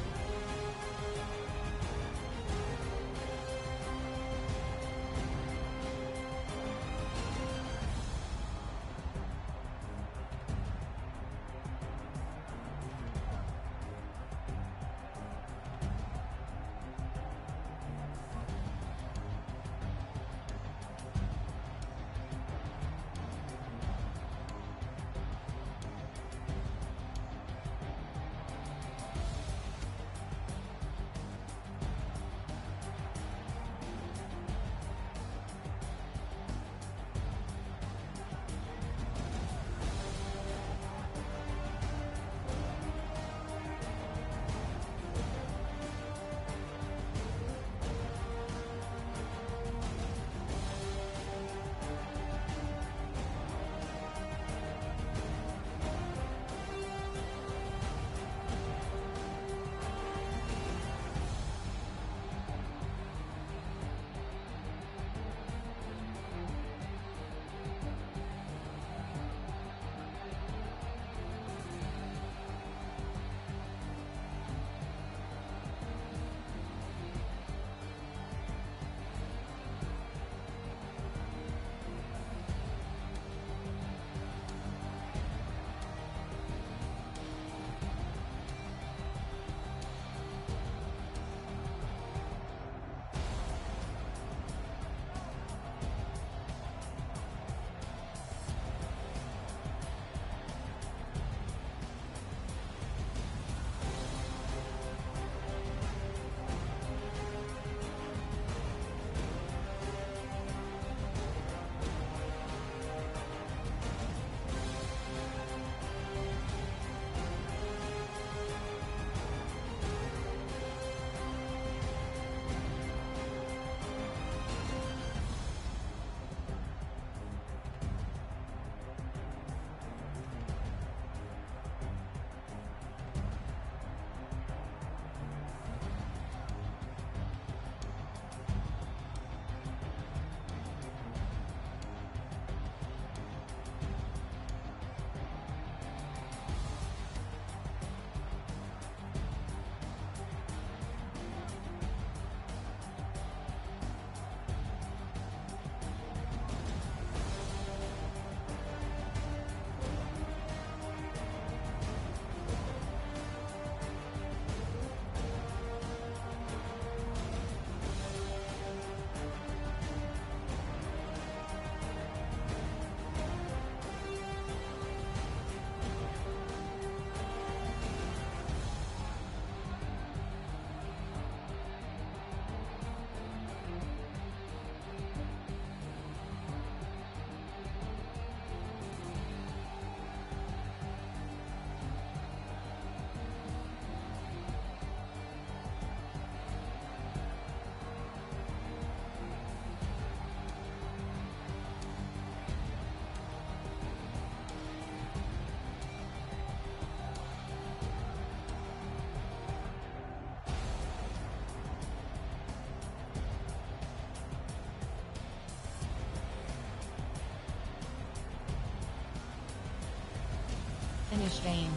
Finish game.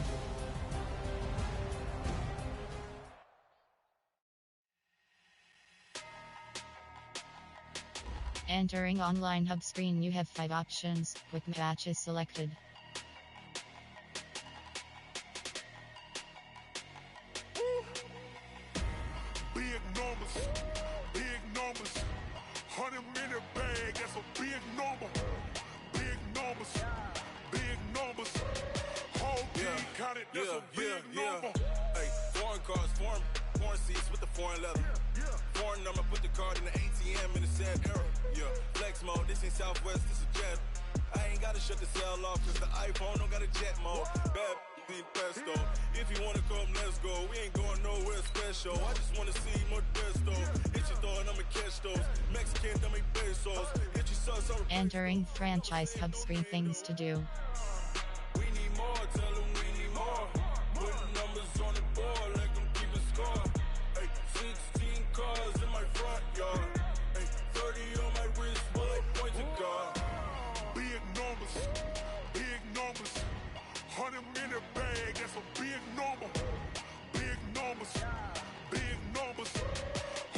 Entering online hub screen, you have 5 options. Quick match is selected. Big numbers, 100-minute bag, that's a big number. Big numbers, whole team counted, that's a big number. Hey, foreign cars, foreign seats with the foreign leather. Foreign number, put the card in the ATM in the sad era. Yeah, flex mode, this ain't Southwest, this is jet. I ain't gotta shut the cell off, cause the iPhone don't got a jet mode. Bad need pesto. If you wanna come, let's go. We ain't going nowhere special. I just wanna see Modesto. Hit your thought, I'ma catch those. Mexican, dummy pesos. Hit your sus, Entering franchise hub screen, things to do. We need more, tell them we need more. Putting numbers on the board, like them keep a score. Hey, 16 cars in my front yard. Hey, 30 on my wrist, while I point to God. Big numbers, 100-minute bag, that's a big number. Big numbers,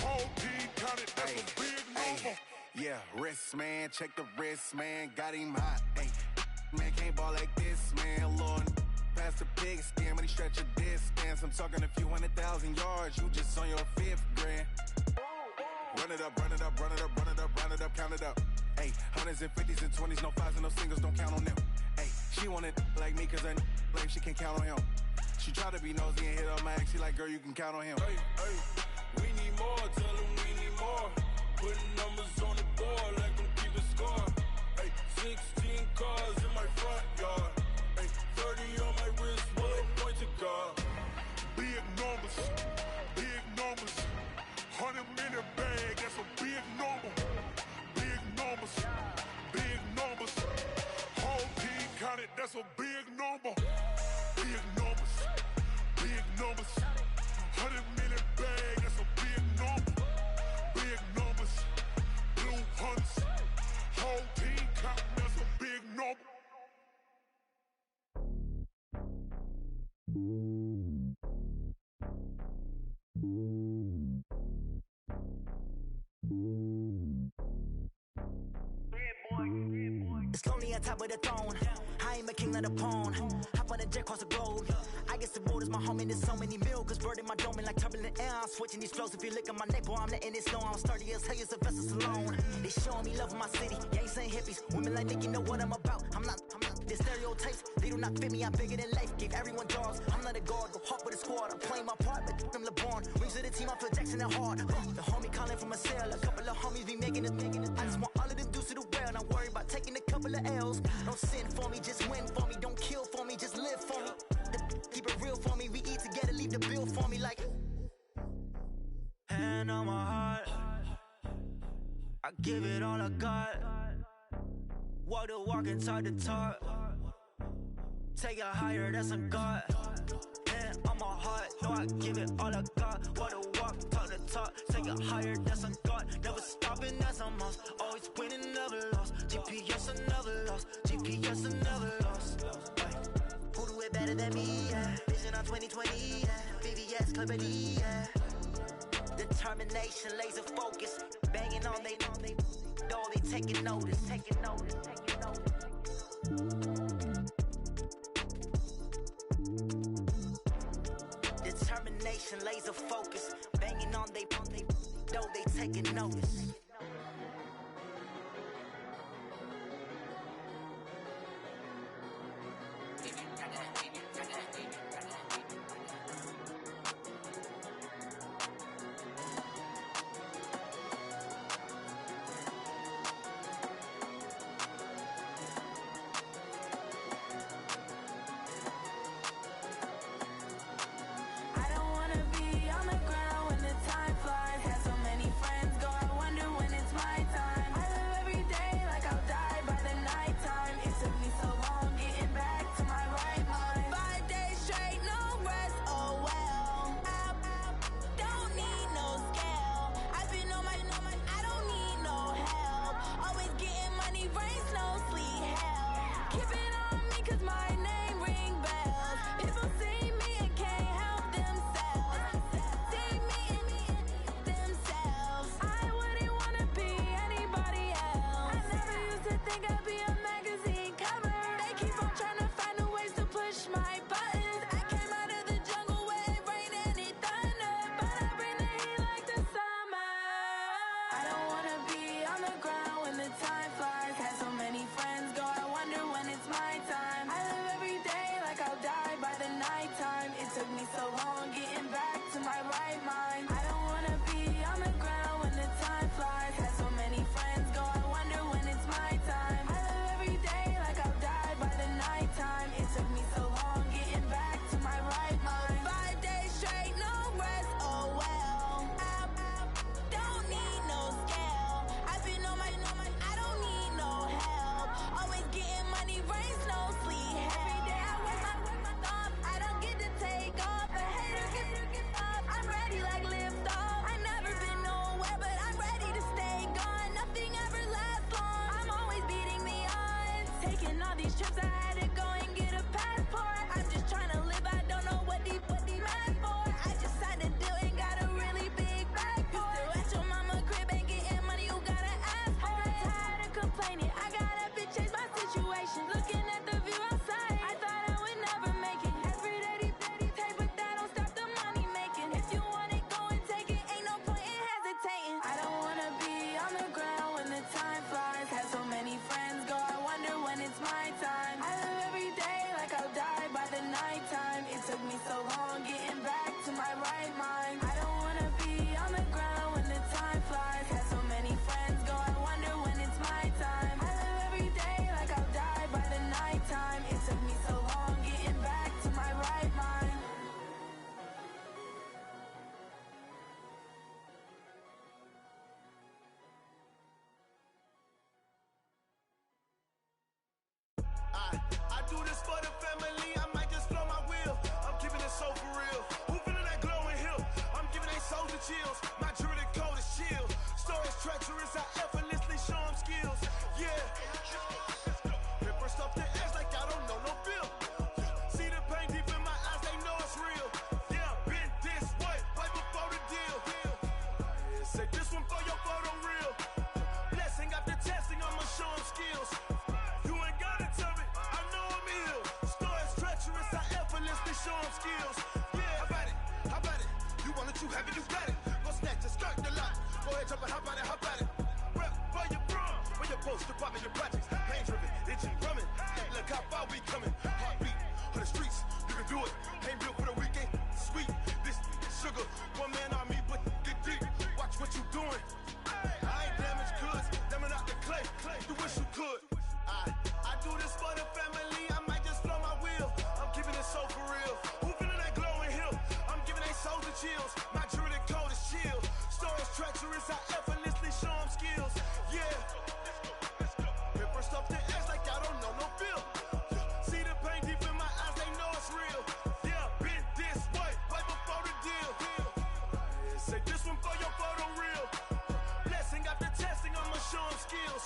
whole team counted, that's a big number. Yeah, wrist man, check the wrist man, got him hot. Hey, man can't ball like this, man. Lord, past the pig skin, when he stretch a distance. I'm talking a few 100,000 yards, you just on your 5th grand. Run it up, count it up. Hey, hundreds and 50s and 20s, no 5s and no singles, don't count on them. Hey, she want it like me, cause I blame she can't count on him. She try to be nosy and hit up my ex, she like, girl, you can count on him. Hey, we need more, tell them we need more. Putting numbers on the board, like them keep a score. Hey, 16 cars in my front yard. Hey, 30 on my wrist, while I point to God. Big numbers, 100-minute bag, that's a big number. Big numbers, whole team counted, that's a big number. Big numbers, 100-minute bag, that's a big number. Big numbers, blue hunts, whole team counting, that's a big number. It's lonely on top of the throne. I ain't a king of the pawn. Hop on a jet across the globe. I guess the road is my home and there's so many milkers burning my dome like turbulent air. I'm switching these flows. If you look at my neck, boy, I'm letting it snow. I'm sturdy as hell, Sylvester Stallone. They showing me love in my city. Yeah, ain't saying hippies. Women like Nick, you know what I'm about. I'm not. The stereotypes, they do not fit me. I'm bigger than life. Gave everyone jobs. I'm not a guard. Go hard with a squad. I'm playing my part, but them LeBron. Rings to the team, I feel Jackson and hard. The homie calling from a cell. A couple of homies be making it. I just want all of them dudes to the well. Not worry about taking a couple of L's. Don't sin for me, just win for me. Don't kill for me, just live for me. Keep it real for me. We eat together, leave the bill for me like. Hand on my heart, I give it all I got. Walk the walk and talk the talk. Take it higher, that's a God. Hand on my heart, no, I give it all I got. Walk the walk, talk the talk. Take it higher, that's a God. Never stopping, that's a must. Always winning, never lost. GPS, I never lost. GPS, I never lost. Who do it better than me? Yeah. Vision on 2020. Yeah. VVS, Clippity. Yeah. Determination, laser focus. Banging on they door, they taking notice. Determination, laser focus. Banging on they door, they taking notice. I don't wanna be on the ground when the time flies. Had so many friends go, I wonder when trips, I had to go and get a passport. I'm just trying to live, I don't know what these mad for. I just signed a deal and got a really big bag for it. Still at your mama crib, ain't getting money, you gotta ask for it. I got tired of complaining, I got up and changed my situation. Looking at the view outside, I thought I would never make it. Every day they take, but that don't stop the money making. If you want it, go and take it, ain't no point in hesitating. I don't wanna be on the ground when the time flies. Had so many friends go, I wonder when it's my time. I live every day like I'll die by the nighttime. It took me so long getting back to my right mind. I don't wanna be on the ground when the time flies. Had so many friends go, I wonder when it's my time. I live every day like I'll die by the nighttime. It took me so long getting back to my right mind. I do this for the family, I might just blow my wheel. I'm keeping it so for real. Who feeling that glowing hill? I'm giving they souls the chills. My jewelry cold is chill. Stories treacherous, I effortlessly show them skills. Yeah. Paper stuff the edge like I don't know no feel. See the pain deep in my eyes, they know it's real. Yeah, been this way, right before the deal. Say this one for your photo real. Blessing after testing, I'ma show them skills. You ain't gotta tell me, I know I'm ill. Stories treacherous, I effortlessly show them skills. Yeah, how about it? How about it? You want it, you have it, you got it. Go snatch it, skirt the lot. Go ahead, jump it, how about it? How about it? Rep for your brum, when your poster popping your projects. Pain driven, itching, drumming. Look how far we coming. Heartbeat on the streets, you can do it. Ain't built for the weekend. Sweet, this sugar. One man army, but get deep. Watch what you doing. I ain't damaged goods, damn it out the clay. You wish you could. I do this for the family, I might just blow my wheel. I'm keeping it so for real. Who feeling that glowing hill? I'm giving they souls the chills. My jewelry cold is chill. Stories treacherous, I effortlessly show them skills. Yeah. Paper stuff the edge like I don't know no feel. See the pain deep in my eyes, they know it's real. Yeah, been this way, right before the deal. Say this one for your photo real. Blessing after testing, I'ma show them skills.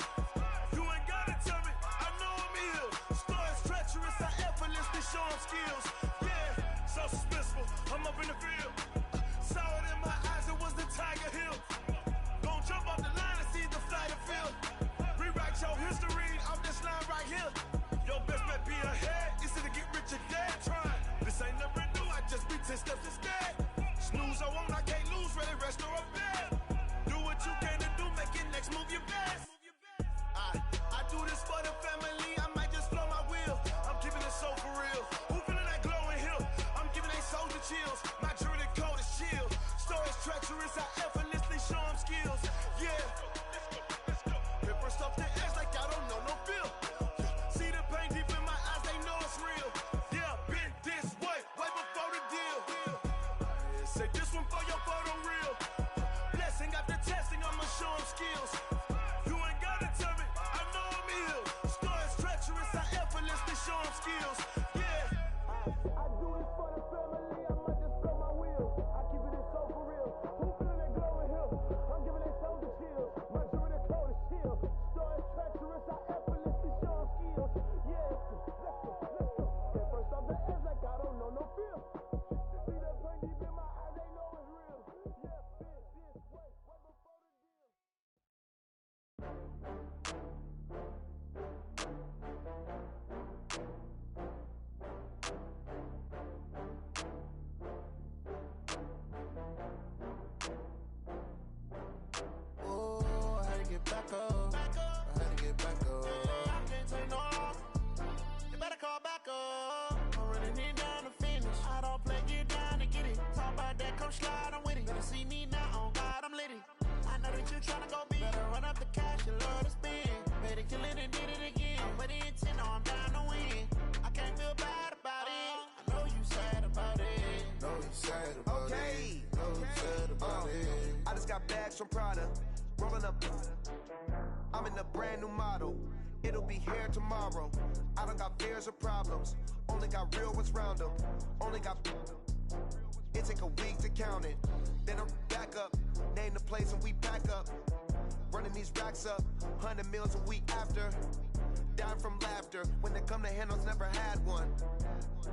You ain't gotta tell me, I know I'm ill. Stories treacherous, I effortlessly show them skills. Yeah, so suspenseful, I'm up in the field. Saw it in my eyes, it was the Tiger Hill. Gon' jump off the line and see the flight of field. Rewrite your history off this line right here. Your best bet be ahead, easy to get rich or dead trying. This ain't never new, I just be 10 steps instead. Snooze I won't, I can't lose, ready, rest or a bed. Do what you can to do, make your next move your best. I do this for the family, I might just blow my wheel. I'm keeping it so for real. Who feeling that glowing hill? I'm giving they souls the chills. My jewelry cold is chill. Stories treacherous, I effortlessly show them skills. Yeah. Paper stuff the edge like I don't know no feel. See the pain deep in my eyes, they know it's real. Yeah, been this way, right before the deal. Say this one for your photo real. Blessing after testing, I'ma show them skills. You ain't gotta tell me, I know I'm ill. Stories treacherous, I effortlessly show them skills. Yeah. I do this for the family, I might just blow my wheel. I keep it so for real. Who feeling that glowing hill? I'm giving they souls the chills. My jewelry cold is chill. Stories treacherous, I effortlessly show them skills. Yeah. Let's go. Get first off the edge like I don't know no feel. See that pain deep in my eyes, they know it's real. Yeah, been this way, right before the deal. Oh, I had to get back up. I had to get back up. I can't take no loss. You better call back up. I'm running it down to finish. I don't play, get down to get it. Talk about that, come slide, I'm with it. Better see me now, on God, I'm lit it. I know that you tryna go big. Better run up the cash, you love to spend. Better kill it and did it again. I'm with the intent, no, I'm down to win. I can't feel bad about it. I know you sad about it. Know you sad about it. Know you sad about it. I just got bags from Prada. Rolling up. I'm in a brand new model. It'll be here tomorrow. I don't got fears or problems. Only got real ones round them. Only got. It take a week to count it. Then I'm back up. Name the place and we pack up. Running these racks up. 100 meals a week after. die from laughter. When it come to handles, never had one.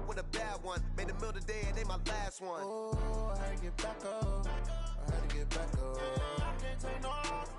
With a bad one, made a meal today, it ain't my last one. Oh, I had to get back up. I had to get back up. I can't take no loss.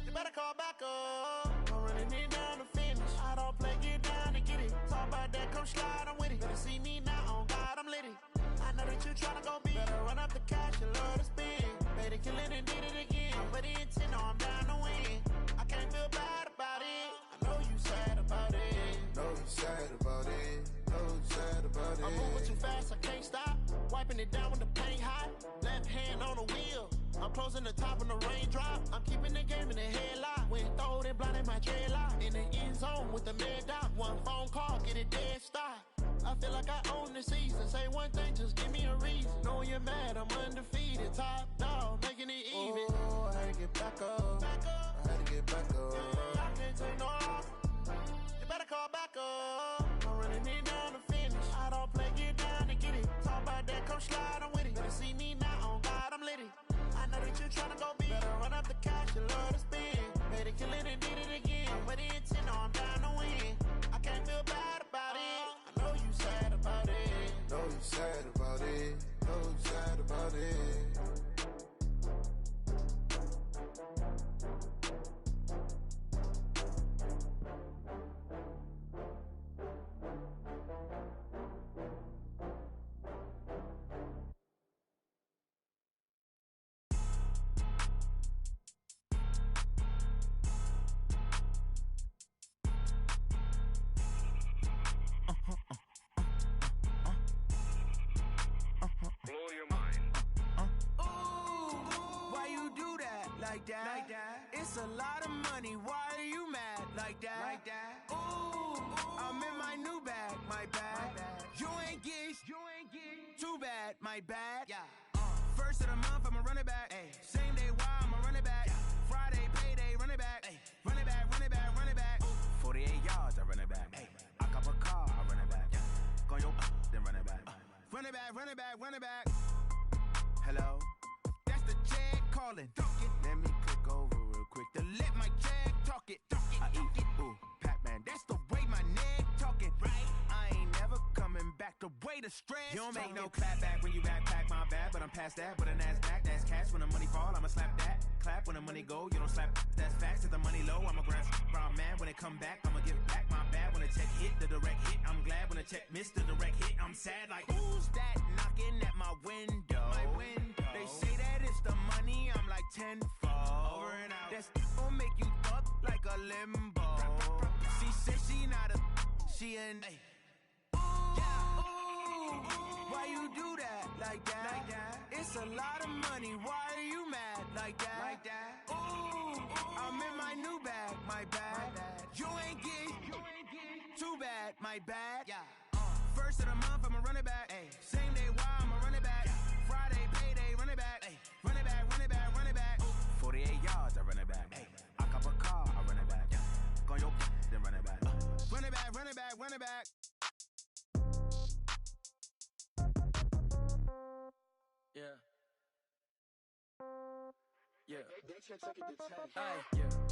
You better call back up. I'm running it down to finish. I don't play, get down to get it. Talk about that, come slide, I'm with it. Better see me now, on God, I'm litty. I know that you tryna go big. Better run up the cash, you love to spend. Better kill it and did it again. But the intent, no, I'm down to win. I can't feel bad about it. I know you sad about it. Know you sad about it. Know you sad about it. I'm moving too fast, I can't stop. Wiping it down when the paint hot. Left hand on the wheel. I'm closing the top when the raindrop. I'm keeping the game in the headlock. When throwed and blinded my dreadlock. In the end zone with the mad dot. One phone call, get it dead stop. I feel like I own the season. Say one thing, just give me a reason. Knowing you're mad, I'm undefeated. Top dog, making it even. Oh, I had to get back up. I had to get back up. I can't take no loss. You better call back up. I'm running it down to finish. I don't play, get down to get it. Talk about that, come slide, I'm with it. Better see me now, on God, I'm litty. I know that you tryna go big. Better run up the cash, you love to spend. Better kill it and did it again. But the intent, no, I'm down to win. I can't feel bad about it. I know you sad about it. Know you sad about it. Know you sad about it. Blow your mind. Why you do that like that? It's a lot of money. Why are you mad like that? Ooh, I'm in my new bag, my bad. You ain't get too bad, my bad. First of the month, I'ma run it back. Same day, why I'ma run it back. Friday, payday, run it back. Run it back, run it back, run it back. 48 yards, I run it back. I cop a car, I run it back. Go your then run it back. Run it back, run it back, run it back. Hello? That's the jag calling. Let me click over real quick to let my jag talk it. I eat it, ooh, Pac-Man. That's the way my neck talking. Right? I ain't never coming back. The way the stress. You don't make no clap back when you backpack, my bad. But I'm past that with a NASDAQ. That's cash. When the money fall, I'ma slap that. Clap when the money go, you don't slap. That's facts. If the money low, I'ma grab brown man. When it come back, I'ma give back my bad. When the check hit, the direct hit. I'm glad when the check missed the direct hit. I'm sad like, who's that knocking at my window? They say that it's the money, I'm like tenfold. Over and out. That's gon' make you fuck like a limbo. She said she not a, she an. Why you do that like that? It's a lot of money. Why are you mad like that? Ooh, I'm in my new bag, my bad. You ain't get too bad, my bad. First of the month, I'ma run it back. Same day, why I'ma run it back. Friday, payday, run it back. Run it back, run it back, run it back. 48 yards, I run it back. I cop a car, I run it back. Go your then run it back. Run it back, run it back, run it back. Yeah.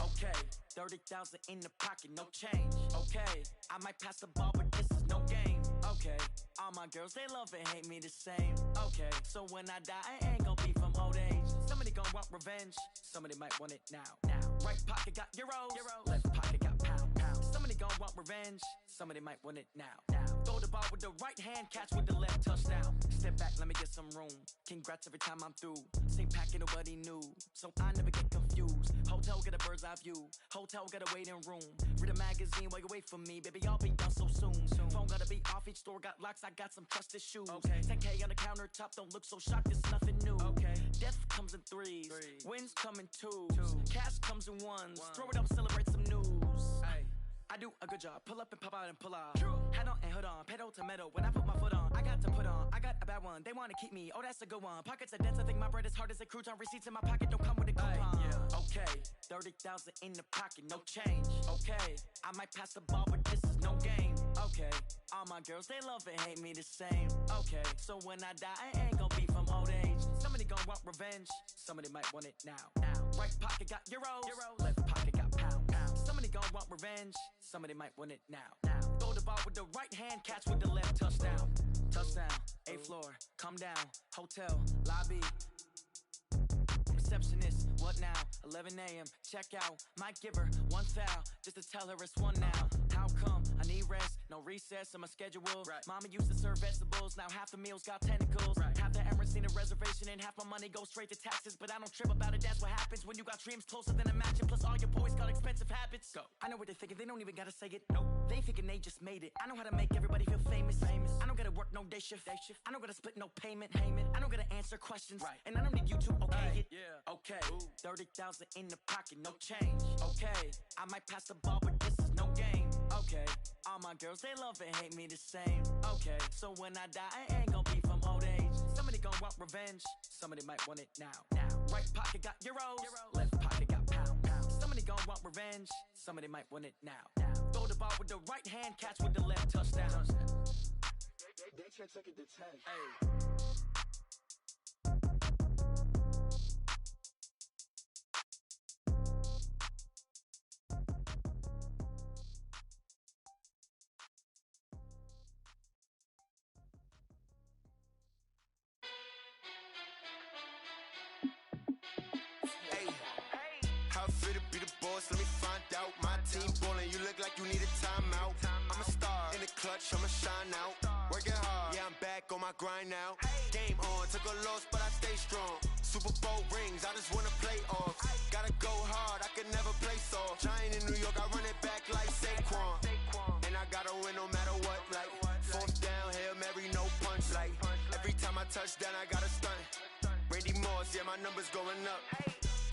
Okay. 30,000 in the pocket, no change. Okay. I might pass the ball, but this is no game. Okay. All my girls, they love and hate me the same. Okay. So when I die, I ain't gon' be from old age. Somebody gon' want revenge. Somebody might want it now. Right pocket got euros. Left pocket got pound. Somebody gon' want revenge. Somebody might want it now. Throw the ball with the right hand, catch with the left, touchdown. Step back, let me get some room. Congrats every time I'm through. Same packet, nobody knew. So I never get confused. Hotel get a bird's eye view. Hotel get a waiting room. Read a magazine while you wait for me. Baby, I'll be done so soon. Phone gotta be off, each store got locks. I got some trusted shoes. 10K on the countertop, don't look so shocked, it's nothing new. Death comes in threes. Wins come in twos. Cash comes in ones. Throw it up, celebrate some news. I do a good job. Pull up and pop out and pull out. Head on and hood on. Pedal to metal. When I put my foot on, I got to put on. I got a bad one. They want to keep me. Oh, that's a good one. Pockets are dense. I think my bread is hard as a crouton. Receipts in my pocket don't come with a coupon. Okay. 30,000 in the pocket. No change. Okay. I might pass the ball, but this is no game. Okay. All my girls, they love and hate me the same. Okay. So when I die, I ain't gonna be from old age. Somebody gonna want revenge. Somebody might want it now. Right pocket got euros. Left pocket got pound. Somebody gon' want revenge, somebody might want it now. Throw the ball with the right hand, catch with the left, touchdown. Touchdown, 8th floor, come down, hotel, lobby. Receptionist, what now? 11 a.m., check out. Might give her one foul, just to tell her it's one now. How come? I need rest, no recess in my schedule. Right. Mama used to serve vegetables, now half the meals got tentacles. Right. Half the Emirates need a reservation and half my money goes straight to taxes. But I don't trip about it, that's what happens when you got dreams closer than a matching. Plus all your boys got expensive habits. Go. I know what they're thinking, they don't even gotta say it. Nope. They thinking they just made it. I know how to make everybody feel famous. I don't gotta work no day shift. I don't gotta split no payment. I don't gotta answer questions. Right. And I don't need you to okay it. Yeah. Okay. 30,000 in the pocket, no change. Okay. I might pass the ball, but this is no game. Okay. All my girls, they love and hate me the same. Okay. So when I die, I ain't gonna be from old age. Somebody gon' want revenge. Somebody might want it now. Right pocket got euros. Left pocket got pounds. Somebody gon' want revenge. Somebody might want it now. Throw the ball with the right hand, catch with the left, touchdown. They check it to 10. Hey. Let me find out. My team ballin', you look like you need a timeout. I'm a star in the clutch, I'ma shine out. Working hard, yeah, I'm back on my grind now. Game on, took a loss, but I stay strong. Super Bowl rings, I just wanna play off. Gotta go hard, I can never play soft. Giant in New York, I run it back like Saquon. And I gotta win no matter what, like 4th down, Hail Mary, no punch. Like every time I touch down, I gotta stunt. Randy Moss, yeah, my numbers going up.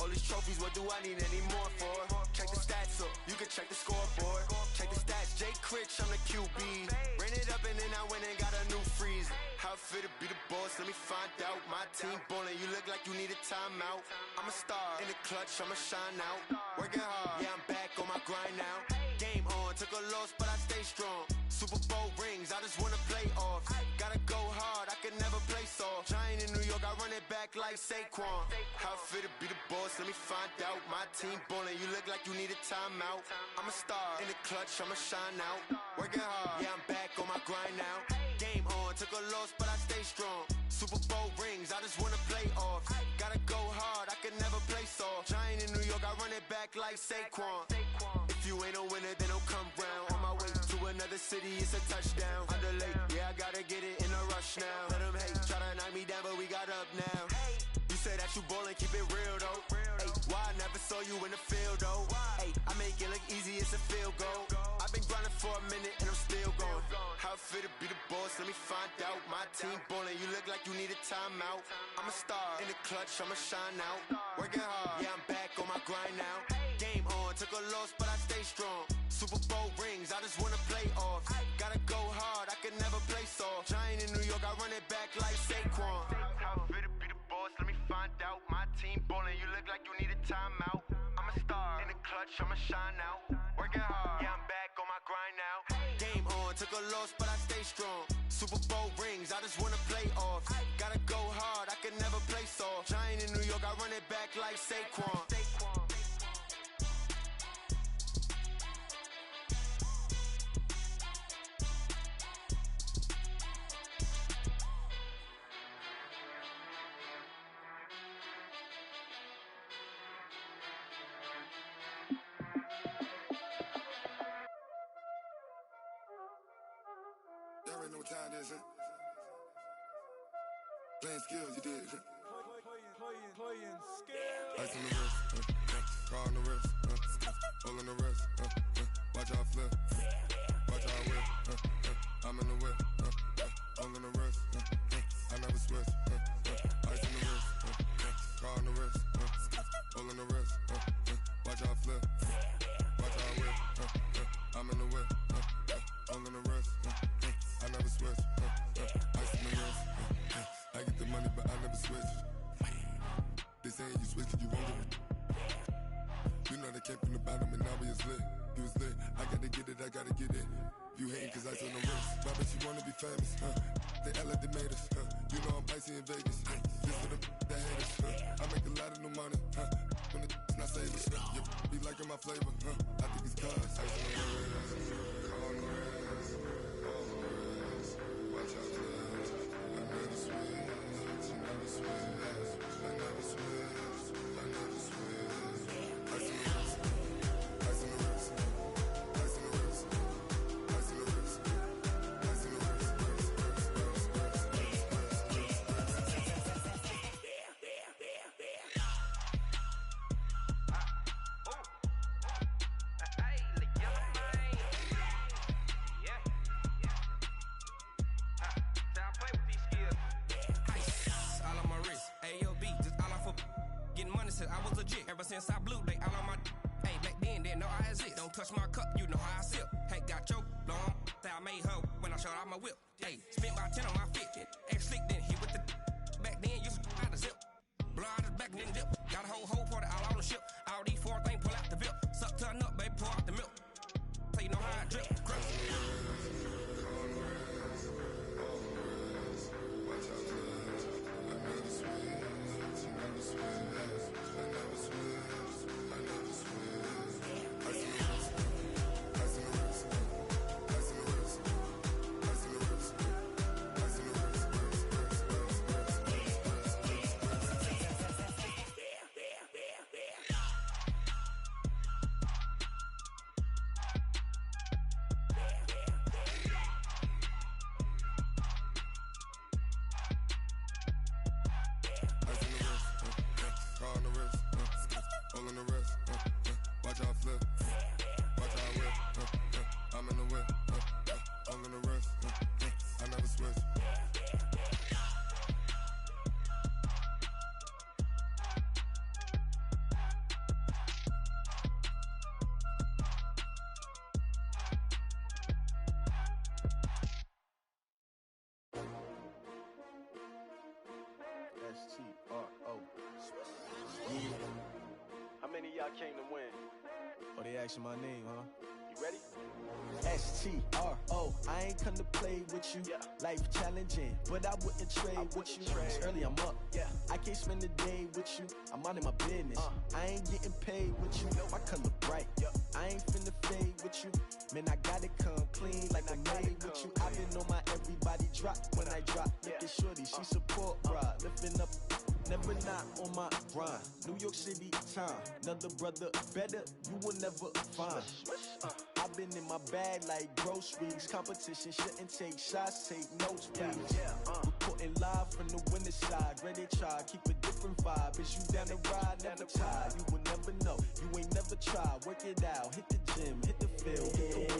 All these trophies, what do I need any more for? Check the stats up, you can check the scoreboard. Check the stats, Jay Critch, I'm the QB. Ran it up and then I went and got a new freeze. How it feel to be the boss, let me find out. My team ballin', you look like you need a timeout. I'm a star in the clutch, I'ma shine out. Working hard, yeah, I'm back on my grind now. Game on, took a loss, but I stay strong. Super Bowl rings, I just wanna play off. Gotta go hard, I can never play soft. Giant in New York, I run it back like Saquon. How it feel to be the boss, let me find out. My team ballin', you look like you need a timeout. I'm a star in the clutch, I'ma shine out. Working hard, yeah, I'm back on my grind now. Game on, took a loss, but I stay strong. Super Bowl rings, I just wanna play off. Gotta go hard, I can never play soft. Giant in New York, I run it back like Saquon. If you ain't a winner, then don't come round. On my way to another city, it's a touchdown. Underlay, yeah, I gotta get it in a rush now. Let them hate, try to knock me down, but we got up now. You say that you ballin', keep it real though. Hey, why I never saw you in the field though? Hey, I make it look easy, it's a field goal. I've been grinding for a minute and I'm still going. How it feel to be the boss, let me find out. My team ballin', you look like you need a timeout. I'm a star in the clutch, I'ma shine out. Working hard, yeah, I'm back on my grind now. Game on, took a loss, but I stay strong. Super Bowl rings, I just wanna play off. Gotta go hard, I can never play soft. Giant in New York, I run it back like Saquon. How it feel to be the boss, let me find out. My team ballin', you look like you need a timeout. I'm a star in the clutch, I'ma shine out. Working hard, yeah, I'm back on my grind now. Game on, took a loss, but I stay strong. Super Bowl rings, I just wanna play off. Gotta go hard, I can never play soft. Giant in New York, I run it back like Saquon. Y'all already know what time it is, huh? Playing skills, you did, huh? Playing skills. Ice on the wrist, car on the wrist, hole in the wrist, watch how I flip, watch how I whip, I'm in the whip, hole in the wrist, I never switch, ice on the wrist, car on the wrist, hole in the wrist, watch how I flip, watch how I whip, I'm in the whip, hole in the wrist, I never switch, ice on the wrist, I get the money but I never switch. They saying you switch 'cause you won't get it. You know they came from the bottom and now we is lit. You was lit, I gotta get it, I gotta get it. You hating 'cause I on the wrist. Why bet you wanna be famous, huh? They act like they made us, huh? You know I'm icy in Vegas. This for the that haters. I make a lot of new money. When the not savers. You be liking my flavor. I think it's cause. Ice on the wrist. On the wrist. On the wrist. Watch out, cuz. I never switch. I never switch. I never switch. I never switch. Ice on the wrist. Ice on the wrist. Ice on the wrist. Ice on the wrist. Ice on the wrist. I was legit ever since I blew they all on my hey back then didn't know I exist. Don't touch my cup, you know how I sip. Hey, got your long that I made her when I showed out my whip. Hey, spent about 10 on my fit. Ex slick then hit with the back then used to out the zip. Blow out his back and then dip. Got a whole party all on the ship. All these four things pull out the VIP. Suck turn up, baby, pour out the milk. So you know how I drip. Grip. How many of y'all came to win? Oh, they asking my name, huh? You ready? STRO, I ain't come to play with you. Life challenging, but I wouldn't trade with you. It's early, I'm up. I can't spend the day with you. I'm out of my business. I ain't getting paid with you. My color bright. I ain't finna fade with you. Man, I gotta come clean like I made with you. I been on my everybody drop when I drop. Look at shorty, she support ride. Lifting up, never not on my grind. New York City time, another brother better, you will never find. I've been in my bag like groceries. Competition shouldn't take shots, take notes, please. Reporting live from the winter side. Ready to try, keep a different vibe. Is you down the ride, never tired. You will never know, you ain't never tried. Work it out, hit the gym, hit the field.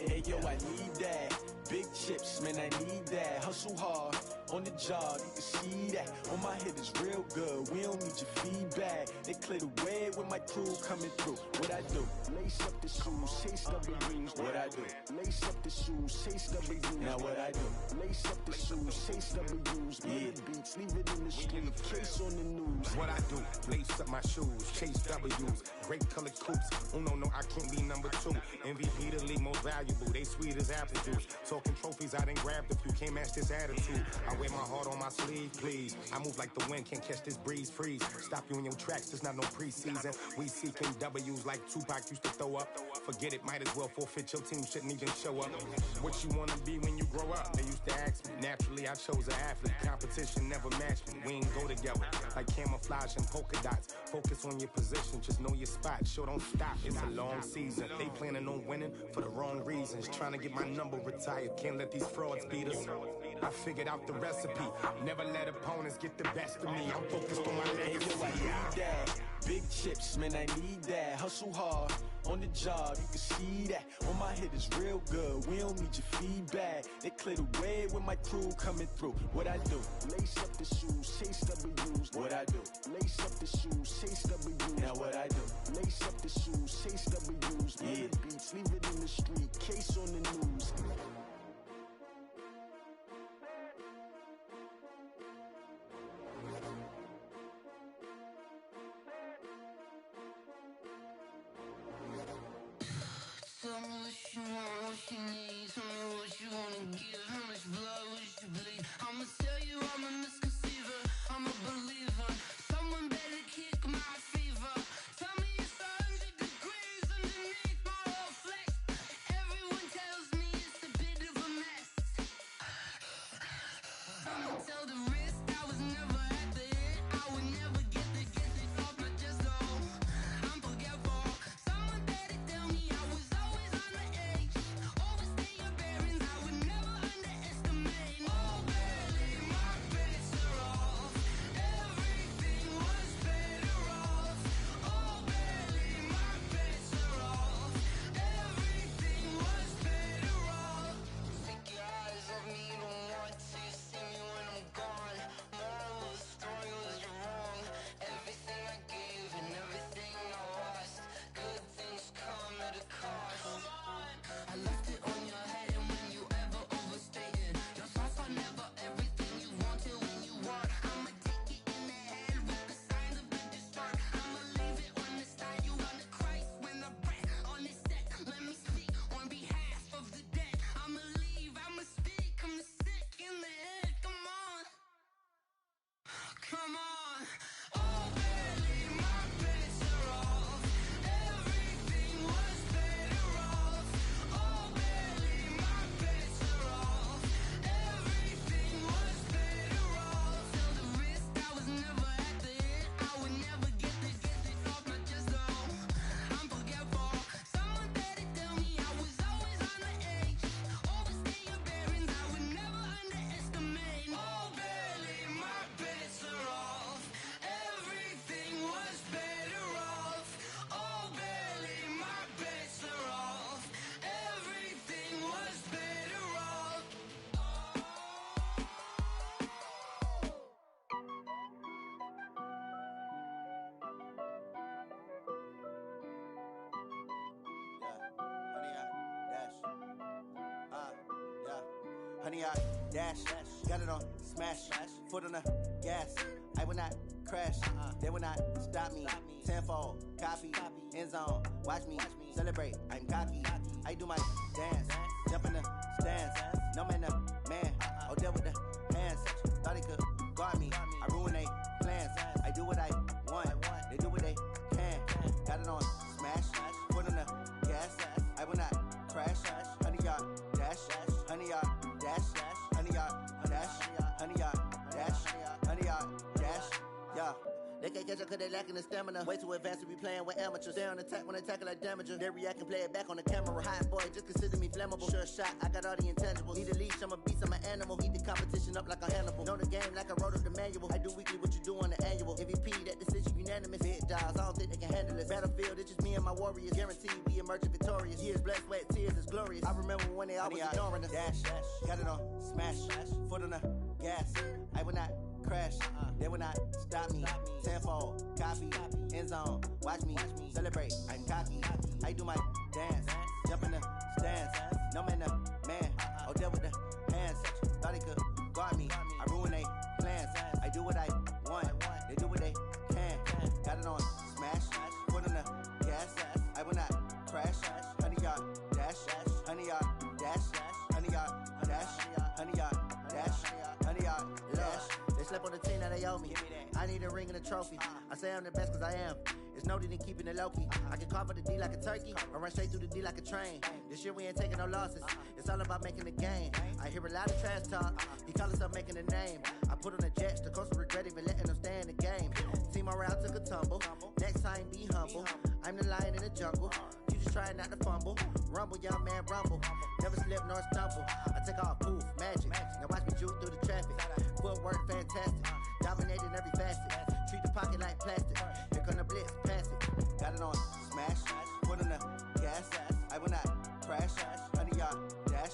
Hey yo, I need that. Big chips, man, I need that. Hustle hard, on the job, you can see that. On my head is real good, we don't need your feedback. They clear the way with my crew coming through. What I do? Lace up the shoes, chase W's. What I do? Lace up the shoes, chase W's. Now what I do? Lace up the shoes, chase W's. Yeah, beats, leave it in the street, case on the news. What I do? Lace up my shoes, chase W's. Great colored coops. Oh no, I can't be number 2. MVP the league most valuable. They sweet as apple juice. Talking trophies, I done grabbed a few. Can't match this attitude. I wear my heart on my sleeve, please. I move like the wind, can't catch this breeze. Freeze. Stop you in your tracks. There's not no preseason. We seeking W's like Tupac used to throw up. Forget it, might as well forfeit. Your team shouldn't even show up. What you wanna be when you grow up? They used to ask me. Naturally, I chose an athlete. Competition never matched me. We ain't go together like camouflage and polka dots. Focus on your position, just know your spot. Sure, don't stop. It's a long season. They planning on winning for the wrong reasons. Trying to get my number retired. Can't let these frauds beat us. I figured out the recipe. Never let opponents get the best of me. I'm focused on my legacy. Hey, yo, I need that. Big chips, man, I need that. Hustle hard, on the job, you can see that. On my head is real good, we don't need your feedback. They clear the way with my crew coming through. What I do? Lace up the shoes, chase W's. What I do? Lace up the shoes, chase W's. Now what I do? Lace up the shoes, chase W's. Yeah, beats, leave it in the street, case on the news. Tell me what you want, what you need. Tell me what you wanna give. How much blood would you bleed? I'ma tell you I'm a misconception. honey, I dash. Got it on smash, foot on the gas. I will not crash, they will not stop me. Tenfold, copy, end zone, watch me celebrate. I'm cocky, I do my dance, jump in the stands. No man, man, oh there with the hands. Thought he could guard me, I ruin they plans. I do what I want, they do what they can. Got it on smash, foot on the gas. I will not crash, honey yard dash, honey yard dash, honey yard dash, honey yard dash, honey yard dash, yeah. They can't catch up cause they lacking the stamina. Way too advanced to be playing with amateurs. They on attack when they tackle like damager. They react and play it back on the camera. Hot boy, just consider me flammable. Sure shot, I got all the intangibles. Need a leash, I'm a beast, I'm an animal. Eat the competition up like a Hannibal. Know the game like I wrote up the manual. I do weekly what you do on the annual. MVP, that decision unanimous. Big dials, I don't think they can handle it. Battlefield, it's just me and my warriors. Guaranteed we emerge victorious. Years, blood, sweat, tears, it's glorious. I remember when they always ignoring us. Dash, got it on smash, foot on the gas. I will not crash, they will not stop me. Tenfold, copy, end zone, watch me celebrate. I'm cocky, I do my dance, jump in the stands. No man, man, oh there with the hands. Thought he could guard me, I ruin they plans. I do what I want, they do what they can. Got it on smash, foot on the gas. I will not crash, honey yard dash, honey yard dash, honey yard dash, honey yard dash, honey yard dash. They slept on the team that they owe me. I need a ring and a trophy. I say I'm the best cause I am. It's no need in keeping it low-key. I can carve up the D like a turkey or run straight through the D like a train. This year we ain't taking no losses. It's all about making the game. I hear a lot of trash talk. He call himself making a name. I put on the Jets. The coach will regret even letting them stay in the game. Team morale took a tumble. Next time be humble. I'm the lion in the jungle. You just try not to fumble. Rumble, young man, rumble. Never slip nor stumble. I take off, poof, magic. Now watch me juke through the traffic. Footwork fantastic. Dominating every facet. Treat the pocket like plastic. Here come the blitz, pass it. Got it on smash, foot on the gas. I will not crash. Honey yard dash,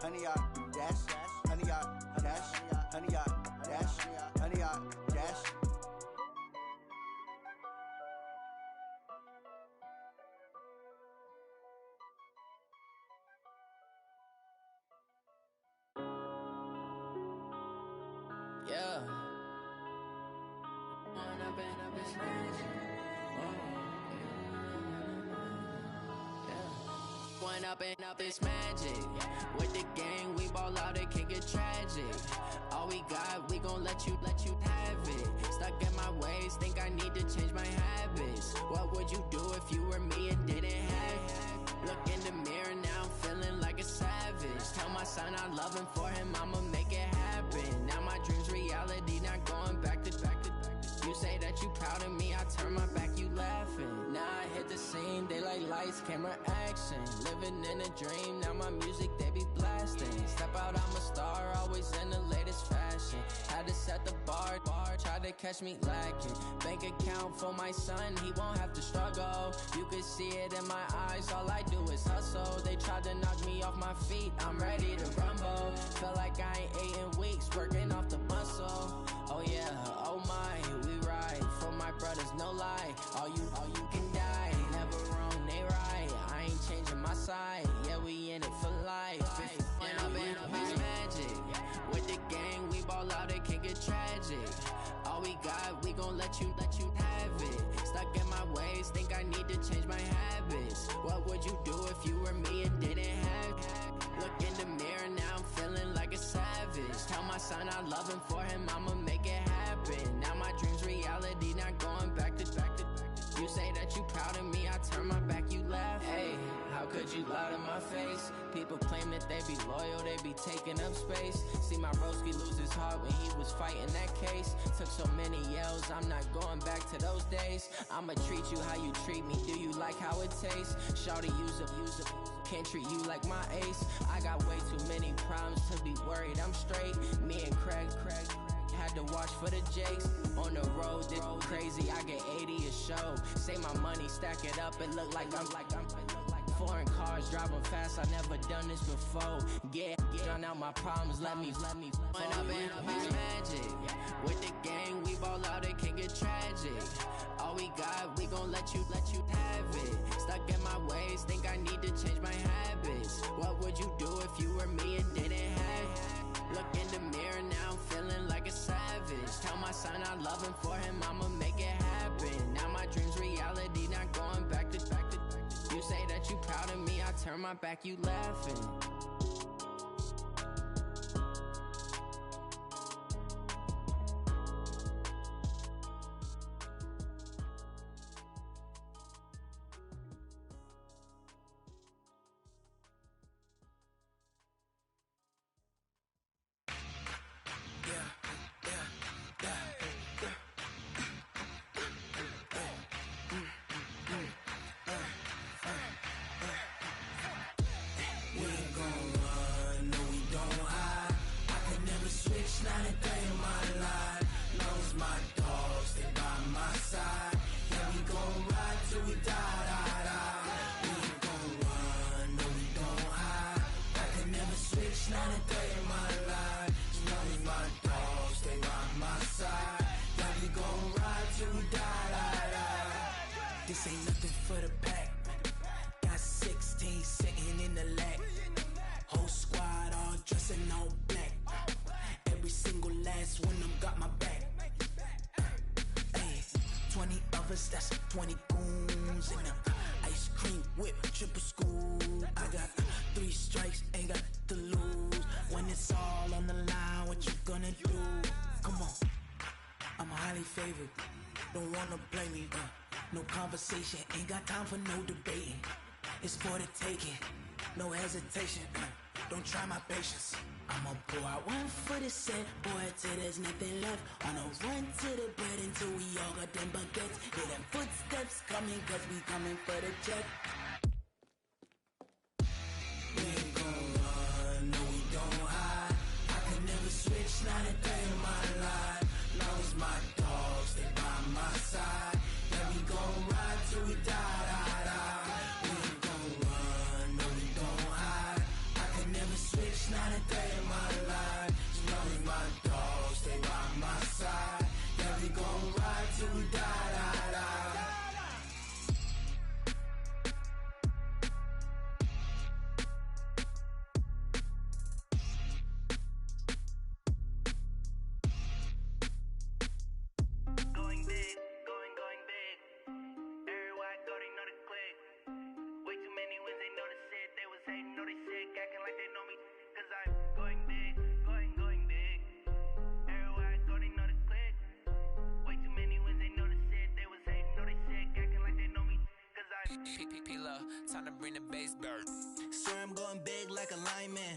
honey yard dash, honey yard dash, honey yard dash, honey yard dash. Yeah. One up and up, it's magic. With the gang, we ball out, it can get tragic. All we got, we gon' let you have it. Stuck in my ways, think I need to change my habits. What would you do if you were me and didn't have it? Look in the mirror now, I'm feeling like a savage. Tell my son I love him, for him I'ma make it happen. Now my dream's reality, not going back to back. You say that you proud of me, I turn my back, you laughing. Now I hit the scene, they like lights, camera, action. Living in a dream, now my music, they be blasting. Step out, I'm a star, always in the latest fashion. Had to set the bar, try to catch me lacking. Bank account for my son, he won't have to struggle. You could see it in my eyes, all I do is hustle. They tried to knock me off my feet, I'm ready to rumble. Felt like I ain't ate in weeks, working off the muscle. Oh yeah, oh my, we ride for my brothers, no lie. All you can die, never wrong, they right. I ain't changing my side, yeah, we in it for life. And up and up is magic. With the gang, we ball out, it can get tragic. All we got, we gon' let you have it. Stuck in my ways, think I need to change my habits. What would you do if you were me and didn't have it? Look in the mirror, now I'm feeling like a savage. Tell my son I love him, for him I'ma make it happen. Now my dream's reality, not going back to back. You say that you proud of me, I turn my back, you laugh. Hey, how could you lie to my face? People claim that they be loyal, they be taking up space. See my broski lose his heart when he was fighting that case. Took so many yells, I'm not going back to those days. I'ma treat you how you treat me, do you like how it tastes? Shawty, use up, can't treat you like my ace. I got way too many problems to be worried, I'm straight. Me and Craig had to watch for the Jakes. On the road, this crazy, I get 80 a show. Say my money, stack it up, it look like I'm foreign cars, driving fast, I never done this before. Yeah, drown out my problems, let me One up and up is magic. With the gang, we ball out, it can get tragic. All we got, we gon' let you have it. Stuck in my ways, think I need to change my habits. What would you do if you were me and didn't have it? In the mirror now I'm feeling like a savage. Tell my son I love him, for him I'ma make it happen. Now my dreams reality, not going back to. You say that you proud of me, I turn my back, you laughing. This ain't nothing for the pack. Got 16 sitting in the lag. Whole squad all dressing all black. Every single last one of them got my back. Hey, 20 of us, that's 20 goons in the ice cream whip, triple scoop. I got 3 strikes, ain't got to lose. When it's all on the line, what you gonna do? Come on, I'm highly favored. Don't wanna play me, no conversation, ain't got time for no debating. It's for the taking, no hesitation. Don't try my patience. I'ma pour out one for the set, boy, till there's nothing left. On a run to the bread until we all got them baguettes. Hear them footsteps coming, cause we coming for the check. We ain't gon' run, no we don't hide. I can never switch, not a day in my life. Long as my dogs stay by my side. Yeah, we gon' ride till we die, die, die. We ain't gon' run, no we don't hide. I can never switch, not a day in my life. As long as my dogs stay by my side. Yeah, we gon' ride till we die, die, die. Going big, going big. Everywhere I go, they know the click. Way too many wins, they know the shit. They was hating, know they sick, acting like they know me. Cause I'm going big, going big. Everywhere I go, they know the click. Way too many wins, they know the shit. They was hating, know they sick, acting like they know me. Cause I'm P-P-P-Love, time to bring the bass bird. Swear I'm going big like a lineman.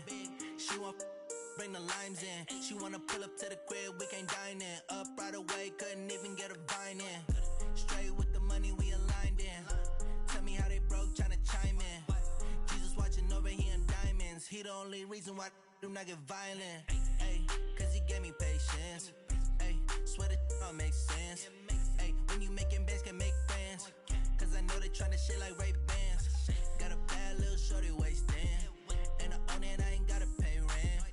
She want bring the limes in. She wanna pull up to the crib, we can't dine in. Up right away, couldn't even get a vine in. Straight with the money, we aligned in. Tell me how they broke, tryna chime in. Jesus watching over, he in diamonds. He the only reason why do not get violent. Ay, cause he gave me patience. Ay, swear that don't make sense. Ay, when you making bands, can make friends. Cause I know they tryna shit like Ray-Bans. Got a bad little shorty wasting. And I own it, I ain't gotta pay rent.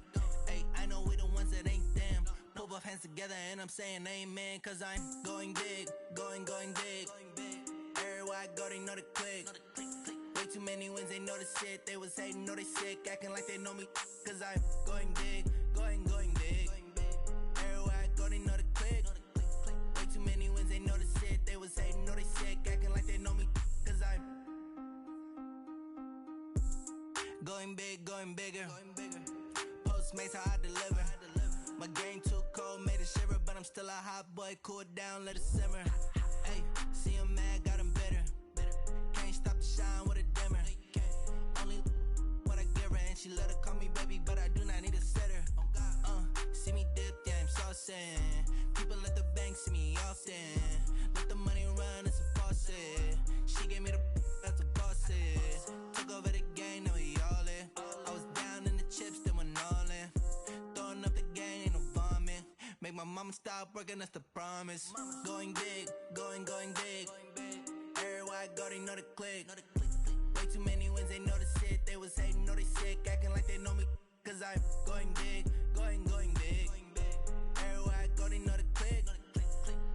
Ay, I know we the ones that ain't them. Put both hands together and I'm saying amen. Cause I'm going big, going big. Everywhere I go, they know the click. Way too many wins, they know the shit. They was hating, know they sick, acting like they know me. Cause I'm going big, going big. Everywhere I go, they know the click. Way too many wins, they know the shit. They was hating, know they sick, acting like they know me. Cause I'm going big, going bigger. Postmates how I deliver. My game too cold, made it shiver, but I'm still a hot boy. Cool it down, let it simmer. Hey, see him mad, got him bitter. Can't stop the shine with a dimmer. Only what I give her, and she let her call me baby, but I do not need a sitter. See me dip, yeah, I'm saucing. People at the bank see me often. Let the money run, it's a faucet. She gave me the that's a faucet. Took over the game, now we all in. I was down in the chips, then went all in. Throwing up the gang, ain't no vomit. Make my mama stop working, that's the promise. Going big, going big. Everywhere I go, they know the click. Way too many wins, they know the shit. They was hating, know they sick, acting like they know me. Cause I'm going big, going big. Everywhere I go, they know the click.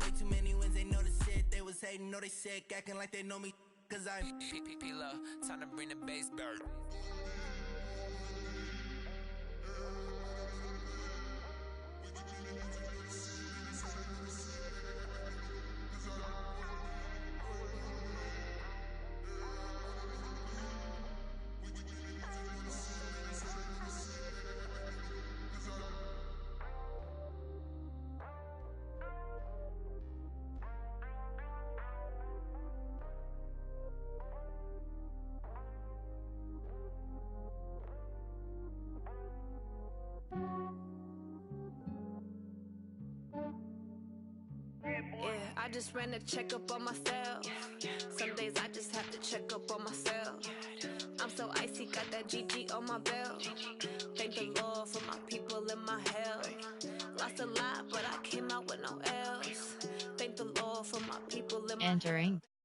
Way too many wins, they know the shit. They was hating, know they sick, acting like they know me. Cause I'm P-P-P-Love, time to bring the bass bird. just ran a checkup on myself. Some days I just have to check up on myself. I'm so icy, got that GG on my belt. Thank the Lord for my people and my health. Lost a lot, but I came out with no else. Thank the Lord for my people and my Entering